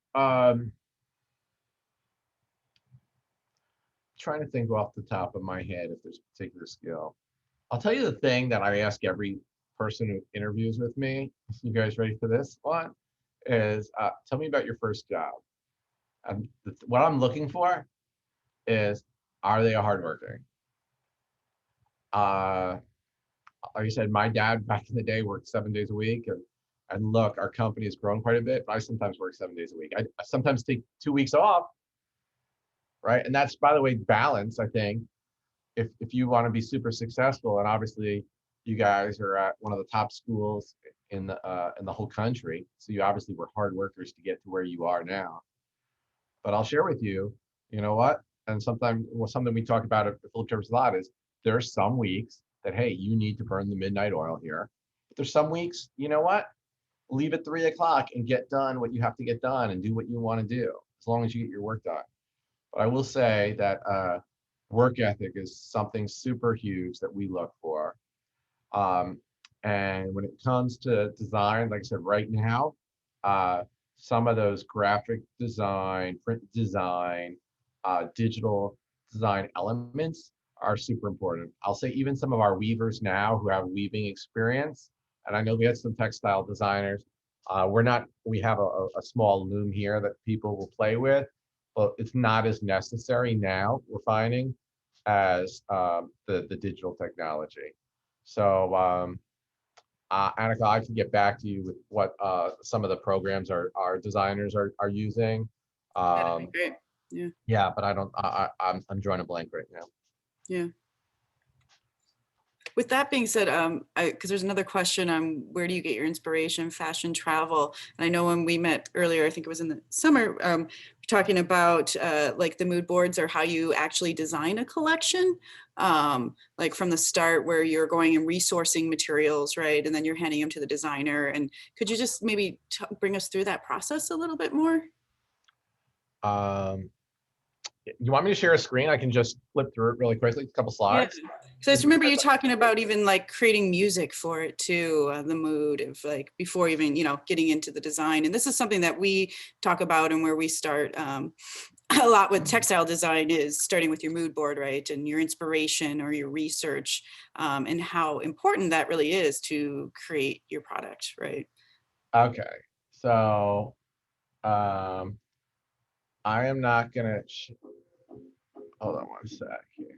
trying to think off the top of my head if there's a particular skill. I'll tell you the thing that I ask every person who interviews with me. You guys ready for this one? Is tell me about your first job. What I'm looking for is, are they a hard worker? Like I said, my dad back in the day worked 7 days a week, and look, our company has grown quite a bit, but I sometimes work 7 days a week. I sometimes take 2 weeks off, right? And that's, by the way, balance. I think if you want to be super successful, and obviously you guys are at one of the top schools in the whole country, so you obviously were hard workers to get to where you are now. But I'll share with you, you know what? And something we talk about at Philip Jeffries a lot is there are some weeks that, hey, you need to burn the midnight oil here. But there's some weeks, you know what? Leave at 3 o'clock and get done what you have to get done and do what you want to do, as long as you get your work done. But I will say that work ethic is something super huge that we look for. And when it comes to design, like I said, right now, some of those graphic design, print design, digital design elements are super important. I'll say even some of our weavers now who have weaving experience, and I know we have some textile designers, we have a small loom here that people will play with, but it's not as necessary now, we're finding, as the digital technology. So Annica, I can get back to you with what some of the programs our designers are using. That'd be great. Yeah. Yeah, but I'm drawing a blank right now. Yeah. With that being said, because there's another question on where do you get your inspiration, fashion, travel? And I know when we met earlier, I think it was in the summer, we're talking about like the mood boards or how you actually design a collection, like from the start where you're going and resourcing materials, right? And then you're handing them to the designer. And could you just maybe bring us through that process a little bit more? You want me to share a screen? I can just flip through it really quickly, a couple slides. Yeah. So I just remember you talking about even like creating music for it too, the mood of like before even, getting into the design. And this is something that we talk about and where we start a lot with textile design is starting with your mood board, right? And your inspiration or your research and how important that really is to create your product, right? Okay, so I am not gonna, hold on one sec here.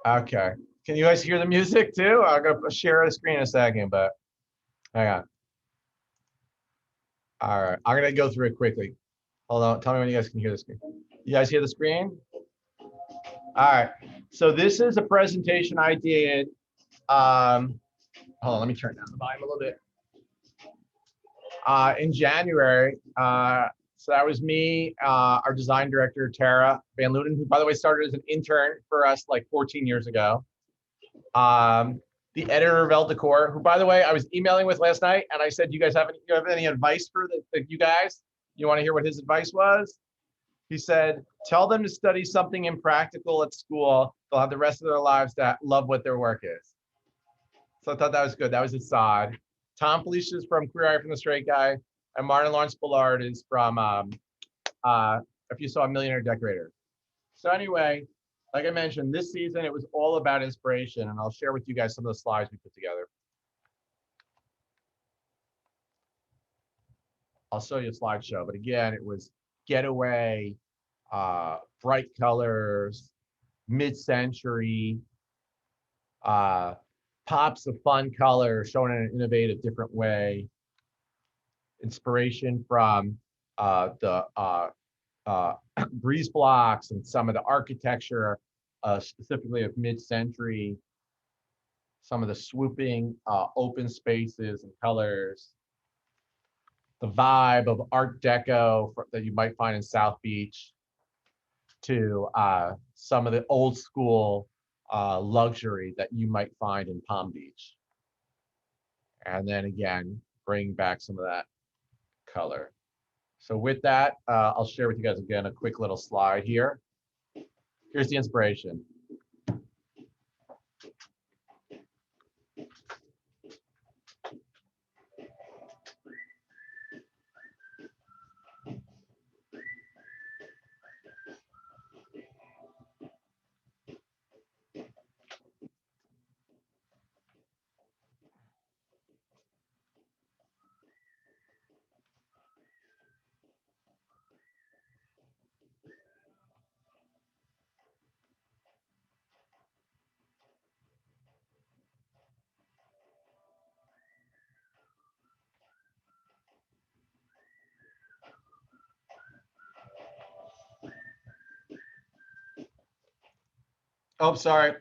Okay, can you guys hear the music too? I'm gonna share the screen in a second, but hang on. All right, I'm gonna go through it quickly. Hold on, tell me when you guys can hear the screen. You guys hear the screen? All right, so this is a presentation I did. Hold on, let me turn down the volume a little bit. In January, so that was me, our design director, Tara Van Luden, who, by the way, started as an intern for us like 14 years ago. The editor of Elle Decor, who, by the way, I was emailing with last night, and I said, you guys have any advice for you guys? You want to hear what his advice was? He said, tell them to study something impractical at school. They'll have the rest of their lives that love what their work is. So I thought that was good. That was his side. Tom Felicia is from Queer Eye from the Straight Guy, and Martin Lawrence Bullard is from If You Saw a Millionaire Decorator. So anyway, like I mentioned, this season it was all about inspiration, and I'll share with you guys some of the slides we put together. I'll show you a slideshow, but again, it was getaway, bright colors, mid-century, pops of fun color shown in an innovative, different way. Inspiration from the breeze blocks and some of the architecture, specifically of mid-century, some of the swooping open spaces and colors, the vibe of Art Deco that you might find in South Beach, to some of the old school luxury that you might find in Palm Beach. And then again, bring back some of that color. So with that, I'll share with you guys again a quick little slide here. Here's the inspiration. Oh, sorry.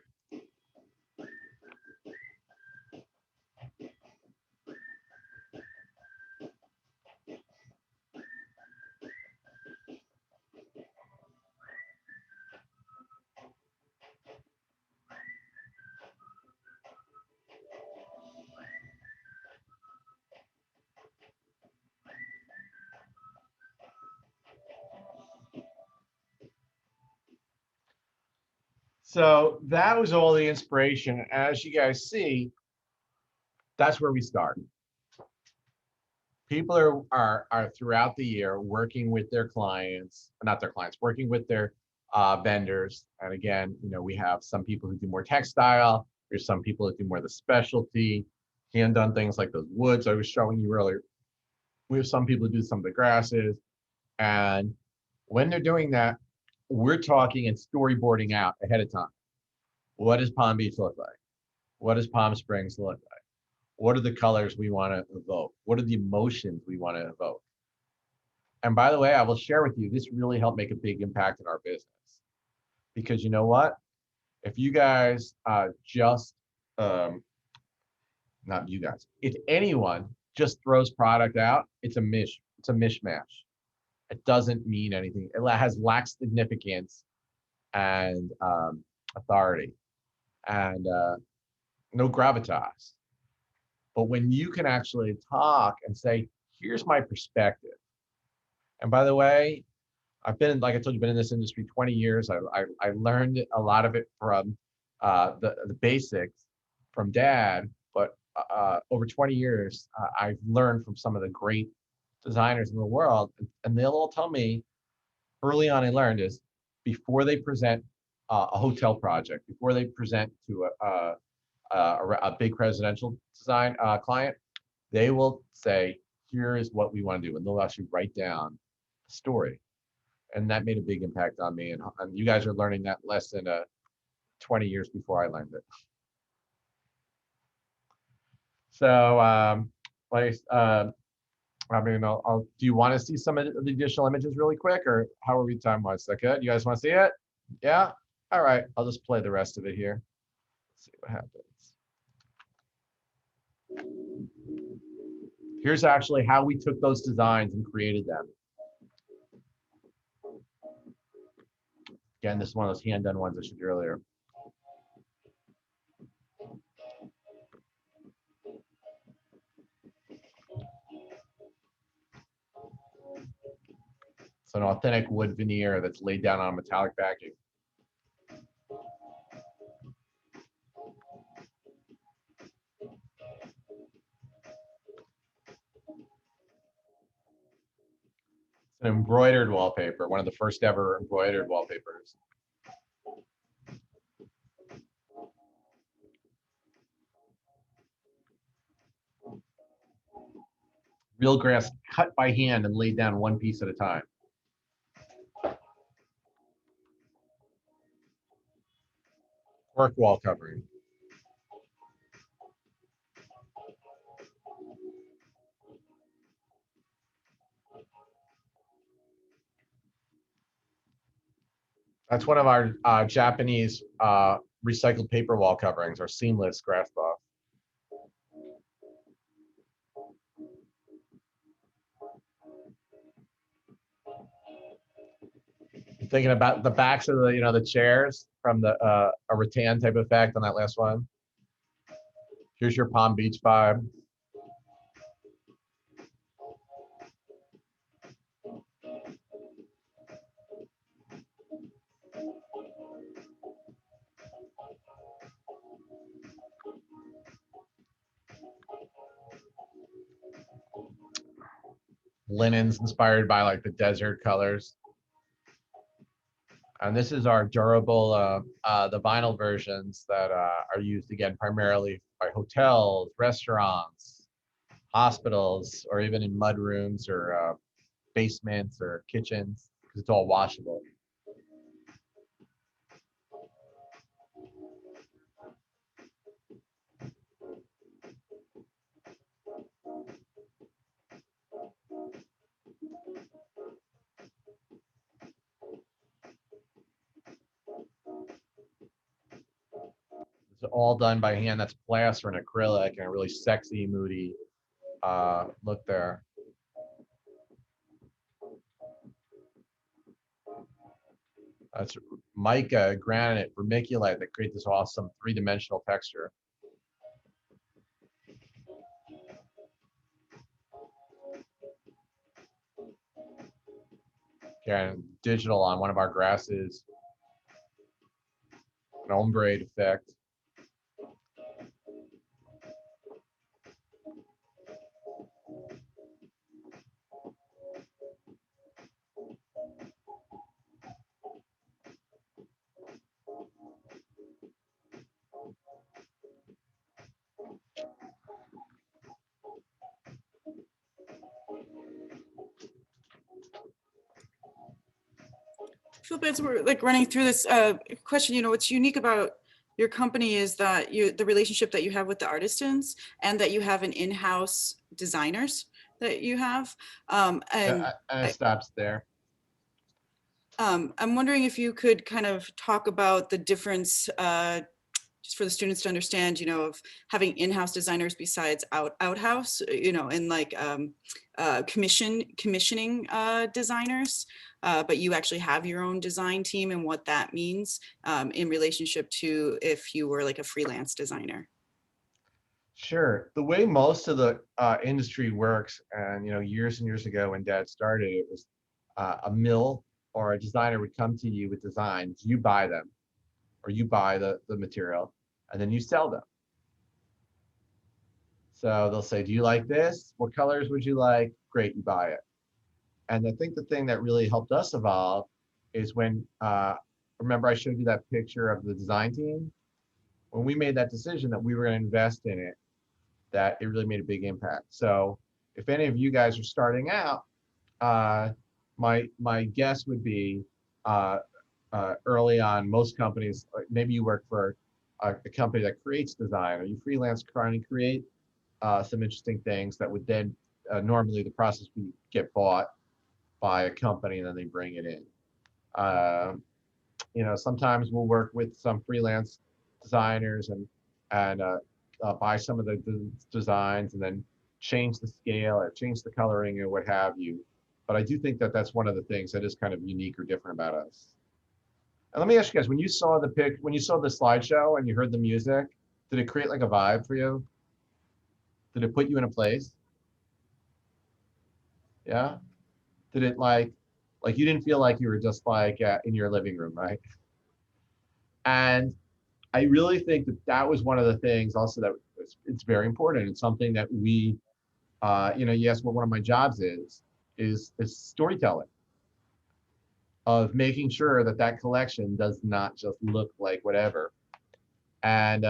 So that was all the inspiration. As you guys see, that's where we start. People are throughout the year working with their clients, not their clients, working with their vendors. And again, you know, we have some people who do more textile. There's some people that do more of the specialty, hand-done things like those woods I was showing you earlier. We have some people who do some of the grasses. And when they're doing that, we're talking and storyboarding out ahead of time. What does Palm Beach look like? What does Palm Springs look like? What are the colors we want to evoke? What are the emotions we want to evoke? And by the way, I will share with you, this really helped make a big impact in our business. Because you know what? If you guys not you guys, if anyone just throws product out, it's a mishmash. It doesn't mean anything. It lacks significance and authority and no gravitas. But when you can actually talk and say, here's my perspective. And by the way, I've been, like I told you, been in this industry 20 years. I learned a lot of it from the basics from dad, but over 20 years, I've learned from some of the great designers in the world. And they'll all tell me, early on I learned is, before they present a hotel project, before they present to a big presidential design client, they will say, here is what we want to do. And they'll actually write down a story. And that made a big impact on me. And you guys are learning that lesson 20 years before I learned it. So, I mean, do you want to see some of the additional images really quick, or how are we time-wise? Is that good? You guys want to see it? Yeah? All right, I'll just play the rest of it here. Let's see what happens. Here's actually how we took those designs and created them. Again, this is one of those hand-done ones I showed you earlier. It's an authentic wood veneer that's laid down on metallic backing. It's an embroidered wallpaper, one of the first ever embroidered wallpapers. Real grass cut by hand and laid down one piece at a time. Cork wall covering. That's one of our Japanese recycled paper wall coverings, our seamless grass cloth. Thinking about the backs of the chairs from the a rattan type effect on that last one. Here's your Palm Beach vibe. Linens inspired by like the desert colors. And this is our durable, the vinyl versions that are used again primarily by hotels, restaurants, hospitals, or even in mud rooms or basements or kitchens, because it's all washable. all done by hand. That's plaster and acrylic and a really sexy, moody look there. That's mica, granite, vermiculite that create this awesome three-dimensional texture. Again, digital on one of our grasses, an ombre effect. Philip, as we're like running through this question, you know, what's unique about your company is that the relationship that you have with the artisans, and that you have an in-house designers that you have. And it stops there. I'm wondering if you could kind of talk about the difference, just for the students to understand, you know, of having in-house designers besides outhouse, you know, and like commissioning designers, but you actually have your own design team, and what that means in relationship to if you were like a freelance designer. Sure. The way most of the industry works, and you know, years and years ago when Dad started, it was a mill or a designer would come to you with designs. You buy them, or you buy the material, and then you sell them. So they'll say, "Do you like this? What colors would you like?" Great, you buy it. And I think the thing that really helped us evolve is when remember I showed you that picture of the design team. When we made that decision that we were going to invest in it, that it really made a big impact. So if any of you guys are starting out, my guess would be early on, most companies, maybe you work for a company that creates design, or you freelance trying to create some interesting things that would then normally the process would get bought by a company and then they bring it in. You know, sometimes we'll work with some freelance designers and buy some of the designs and then change the scale or change the coloring or what have you. But I do think that that's one of the things that is kind of unique or different about us. And let me ask you guys, when you saw the slideshow and you heard the music, did it create like a vibe for you? Did it put you in a place? Yeah? Did it like you didn't feel like you were just like in your living room, right? And I really think that that was one of the things also that it's very important. It's something that we, you know, you asked what one of my jobs is storytelling, of making sure that that collection does not just look like whatever. And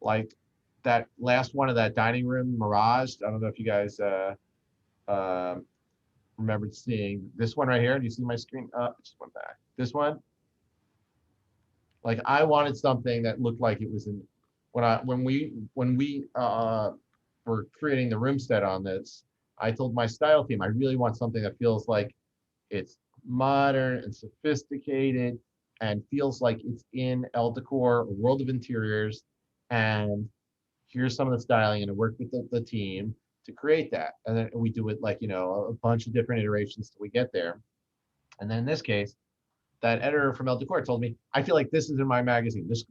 like that last one of that dining room Mirage, I don't know if you guys remembered seeing this one right here. Do you see my screen? Just went back. This one. Like I wanted something that looked like it was in when we were creating the room set on this. I told my style team I really want something that feels like it's modern and sophisticated and feels like it's in El Decor, a World of Interiors, and here's some of the styling, and I worked with the team to create that. And then we do it like, you know, a bunch of different iterations till we get there. And then in this case, that editor from El Decor told me, I feel like this is in my magazine. This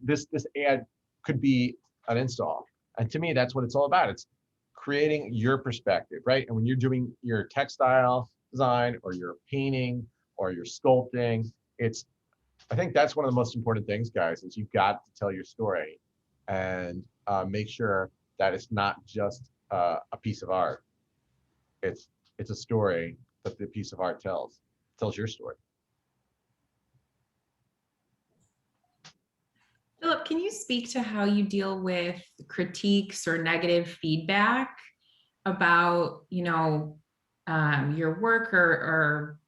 ad could be an install. And to me, that's what it's all about. It's creating your perspective, right? And when you're doing your textile design or your painting or your sculpting, I think that's one of the most important things, guys, is you've got to tell your story and make sure that it's not just a piece of art. It's a story that the piece of art tells your story. Philip, can you speak to how you deal with critiques or negative feedback about, you know, your work or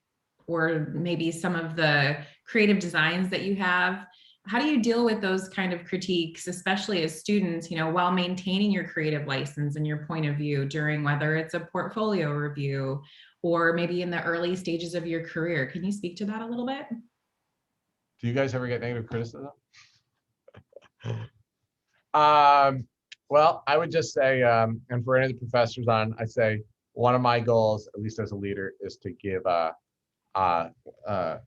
maybe some of the creative designs that you have? How do you deal with those kind of critiques, especially as students, you know, while maintaining your creative license and your point of view during whether it's a portfolio review or maybe in the early stages of your career? Can you speak to that a little bit? Do you guys ever get negative criticism? Well, I would just say, and for any of the professors on, I say one of my goals, at least as a leader, is to give uh, to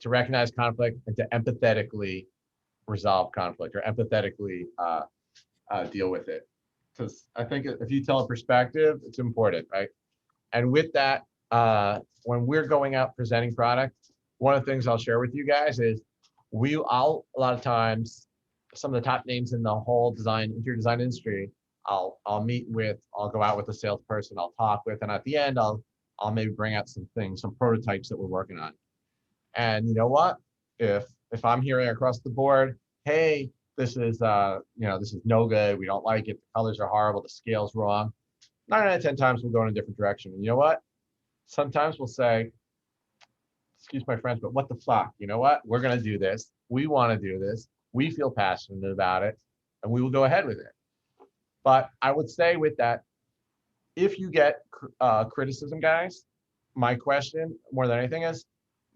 recognize conflict and to empathetically resolve conflict or empathetically deal with it. Because I think if you tell a perspective, it's important, right? And with that, when we're going out presenting product, one of the things I'll share with you guys is I'll a lot of times, some of the top names in the whole interior design industry, I'll meet with, I'll go out with a salesperson, I'll talk with, and at the end, I'll maybe bring out some things, some prototypes that we're working on. And you know what? If I'm hearing across the board, hey, this is this is no good, we don't like it, the colors are horrible, the scale's wrong, 9 out of 10 times we'll go in a different direction. And you know what? Sometimes we'll say, excuse my French, but what the fuck? You know what? We're gonna do this. We want to do this. We feel passionate about it, and we will go ahead with it. But I would say with that, if you get criticism, guys, my question more than anything is,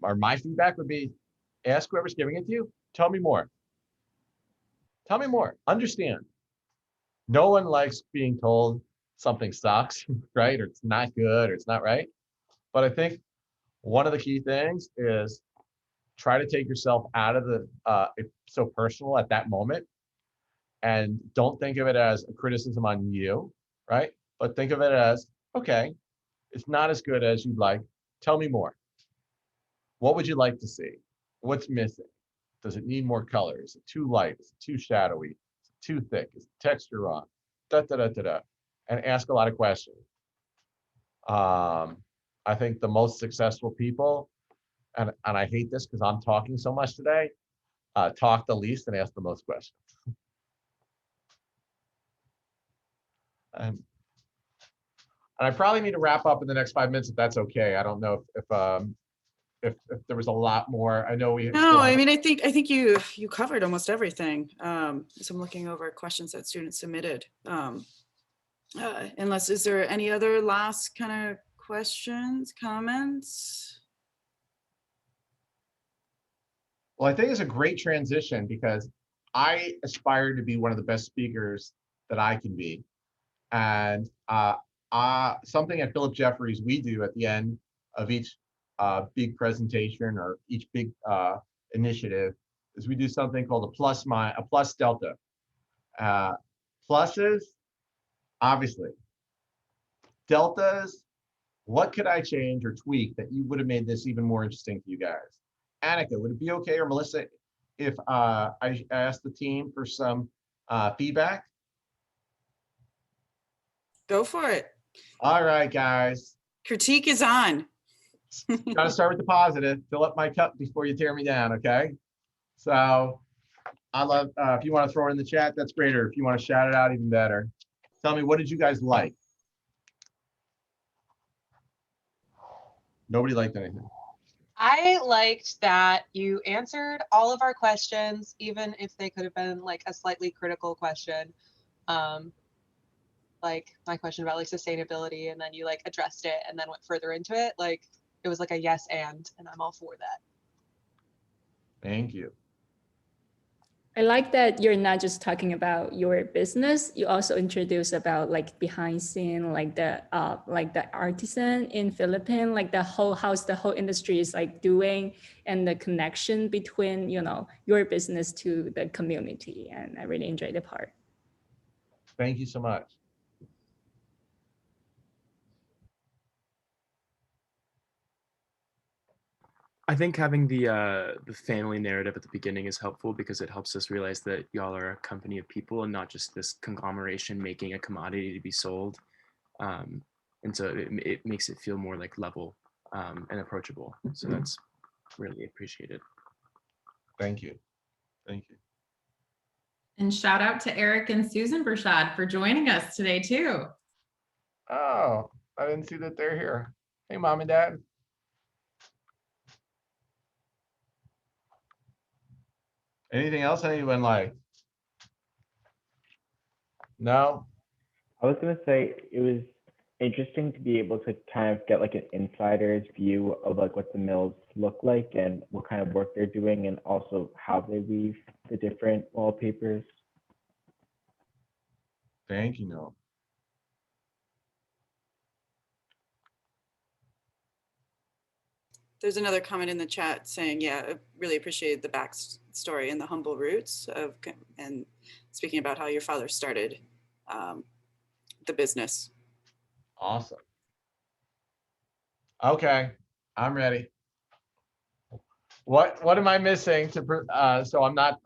or my feedback would be, ask whoever's giving it to you, tell me more. Tell me more. Understand. No one likes being told something sucks, right? Or it's not good, or it's not right. But I think one of the key things is try to take yourself out of the it's so personal at that moment, and don't think of it as a criticism on you, right? But think of it as, okay, it's not as good as you'd like. Tell me more. What would you like to see? What's missing? Does it need more color? Is it too light? Is it too shadowy? Is it too thick? Is the texture wrong? Da, da, da, da, da. And ask a lot of questions. I think the most successful people, and I hate this because I'm talking so much today, talk the least and ask the most questions. And I probably need to wrap up in the next 5 minutes if that's okay. I don't know if there was a lot more. I know we. No, I mean, I think you covered almost everything. So I'm looking over questions that students submitted. Unless, is there any other last kind of questions, comments? Well, I think it's a great transition because I aspire to be one of the best speakers that I can be. And something at Philip Jeffries we do at the end of each big presentation or each big initiative is we do something called a plus delta. Pluses, obviously. Deltas, what could I change or tweak that you would have made this even more interesting to you guys? Annica, would it be okay, or Melissa, if I asked the team for some feedback? Go for it. All right, guys. Critique is on. Got to start with the positive. Fill up my cup before you tear me down, okay? So I love, if you want to throw it in the chat, that's great. Or if you want to shout it out, even better. Tell me, what did you guys like? Nobody liked anything. I liked that you answered all of our questions, even if they could have been like a slightly critical question. Like my question about like sustainability, and then you like addressed it and then went further into it. Like it was like a yes and I'm all for that. Thank you. I like that you're not just talking about your business. You also introduce about like behind scene, like the artisan in Philippines, like the whole house, the whole industry is like doing, and the connection between, you know, your business to the community. And I really enjoyed the part. Thank you so much. I think having the family narrative at the beginning is helpful because it helps us realize that y'all are a company of people and not just this conglomeration making a commodity to be sold. And so it makes it feel more like level and approachable. So that's really appreciated. Thank you. Thank you. And shout out to Eric and Susan Bershad for joining us today too. Oh, I didn't see that they're here. Hey, Mom and Dad. Anything else anyone like? No? I was gonna say it was interesting to be able to kind of get like an insider's view of like what the mills look like and what kind of work they're doing, and also how they weave the different wallpapers. Thank you, Noel. There's another comment in the chat saying, yeah, I really appreciated the backstory and the humble roots of, and speaking about how your father started the business. Awesome. Okay, I'm ready. What am I missing so I'm not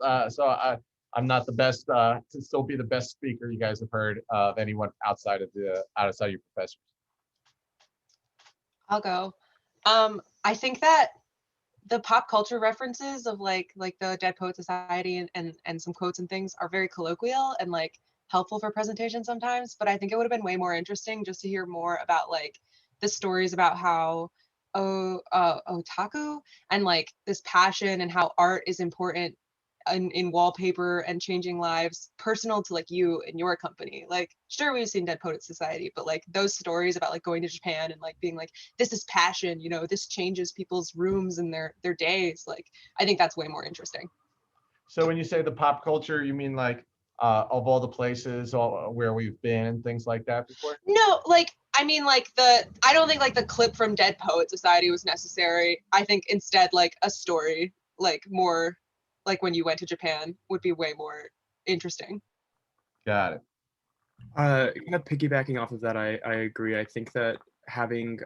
I'm not the best to still be the best speaker you guys have heard of anyone outside of your professors. I'll go. I think that the pop culture references of like the Dead Poet Society and some quotes and things are very colloquial and like helpful for presentation sometimes, but I think it would have been way more interesting just to hear more about like the stories about how otaku and like this passion and how art is important in wallpaper and changing lives, personal to like you and your company. Like, sure, we've seen Dead Poet Society, but like those stories about like going to Japan and like being like, this is passion, you know, this changes people's rooms and their days. Like, I think that's way more interesting. So when you say the pop culture, you mean like of all the places where we've been, things like that before? No, like, I mean, like I don't think like the clip from Dead Poet Society was necessary. I think instead like a story, like more like when you went to Japan would be way more interesting. Got it. Kind of piggybacking off of that, I agree. I think that having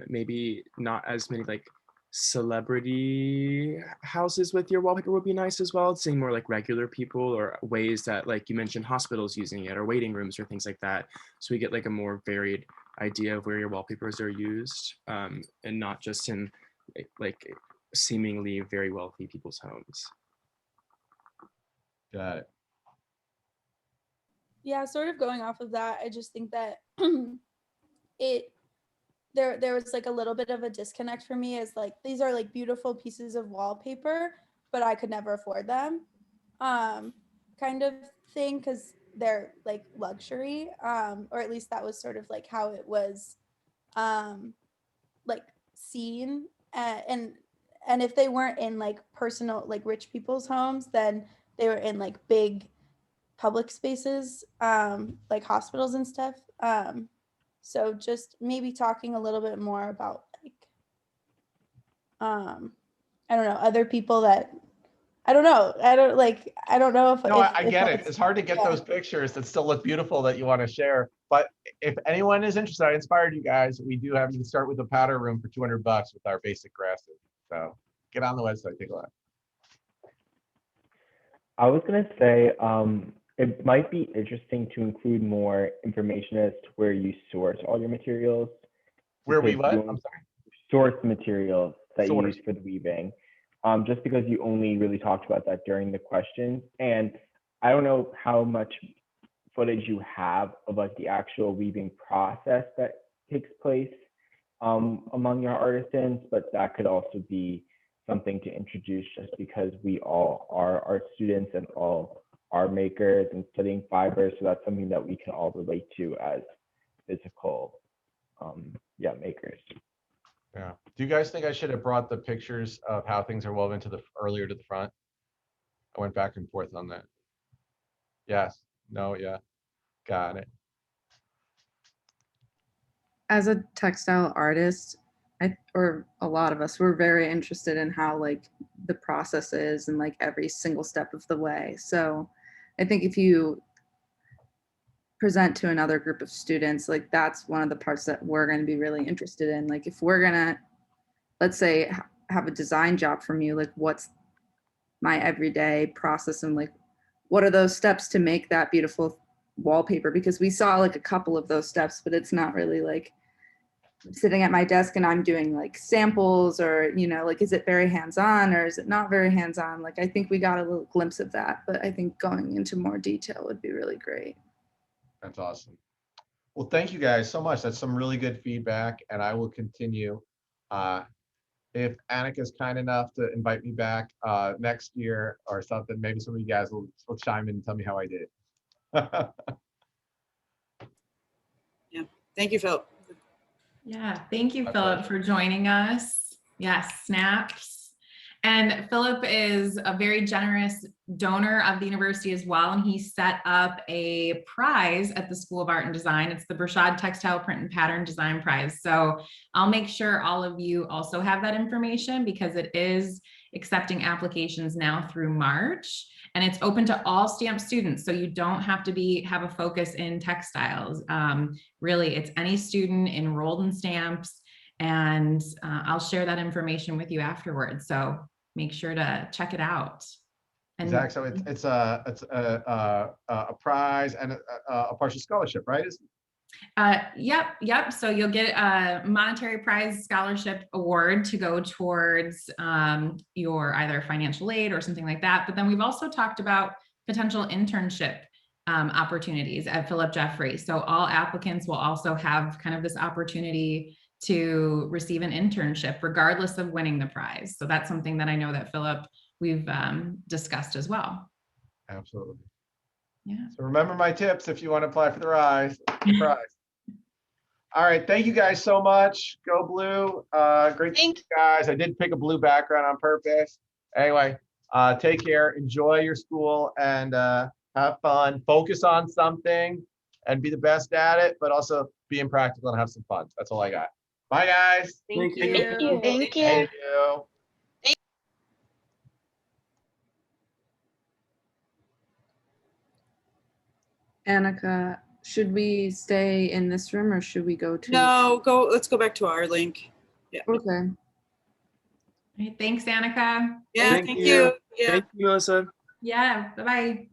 maybe not as many like celebrity houses with your wallpaper would be nice as well. Seeing more like regular people or ways that, like you mentioned, hospitals using it or waiting rooms or things like that. So we get like a more varied idea of where your wallpapers are used, and not just in like seemingly very wealthy people's homes. Got it. Yeah, sort of going off of that, I just think that there was like a little bit of a disconnect for me, as like these are like beautiful pieces of wallpaper, but I could never afford them, kind of thing, because they're like luxury, or at least that was sort of like how it was like seen, and if they weren't in like personal like rich people's homes, then they were in like big public spaces, like hospitals and stuff. So just maybe talking a little bit more about like, I don't know, other people that I don't know. I don't know if No, if, I if get like, it. It's hard to get yeah. those pictures that still look beautiful that you want to share. But if anyone is interested, I inspired you guys. We do have, you can start with a powder room for $200 with our basic grasses. So get on the website, take a look. I was going to say it might be interesting to include more information as to where you source all your materials. Where we what? You I'm sorry. source materials that you Source. use for the weaving. Just because you only really talked about that during the questions. And I don't know how much footage you have of like the actual weaving process that takes place among your artisans, but that could also be something to introduce, just because we all are art students and all are makers and studying fibers. So that's something that we can all relate to as physical makers. Yeah. Do you guys think I should have brought the pictures of how things are woven earlier to the front? I went back and forth on that. Yes. No. Yeah. Got it. As a textile artist, or a lot of us, we're very interested in how like the process is and like every single step of the way. So I think if you present to another group of students, like that's one of the parts that we're going to be really interested in. Like if we're going to, let's say, have a design job from you, like what's my everyday process and like what are those steps to make that beautiful wallpaper? Because we saw like a couple of those steps, but it's not really like sitting at my desk and I'm doing like samples, or, you know, like, is it very hands-on or is it not very hands-on? Like, I think we got a little glimpse of that, but I think going into more detail would be really great. That's awesome. Well, thank you guys so much. That's some really good feedback, and I will continue. If Annica is kind enough to invite me back next year or something, maybe some of you guys will chime in and tell me how I did. Yeah, thank you, Philip. Yeah, thank you, My Philip, pleasure. for joining us. Yes, snaps. And Philip is a very generous donor of the university as well. And he set up a prize at the School of Art and Design. It's the Bershad Textile Print and Pattern Design Prize. So I'll make sure all of you also have that information because it is accepting applications now through March. And it's open to all stamp students. So you don't have to have a focus in textiles. Really, it's any student enrolled in stamps. And I'll share that information with you afterwards. So make sure to check it out. And Exactly. So it's a prize and a partial scholarship, right? Yep. So you'll get a monetary prize scholarship award to go towards your either financial aid or something like that. But then we've also talked about potential internship opportunities at Philip Jeffries. So all applicants will also have kind of this opportunity to receive an internship regardless of winning the prize. So that's something that I know that Philip, we've discussed as well. Absolutely. Yeah. So remember my tips if you want to apply for the prize. All right. Thank you guys so much. Go Blue. Great to see you guys. I did pick a blue background on purpose. Anyway, take care. Enjoy your school and have fun. Focus on something and be the best at it, but also be impractical and have some fun. That's all I got. Bye, guys. Thank you. Thank you. Thank you. Annica, should we stay in this room or should we go to? No, let's go back to our link. Yeah. Okay. All right, thanks, Annica. Yeah, Thank thank you. you. Yeah. Thank you, Melissa. Yeah, bye-bye.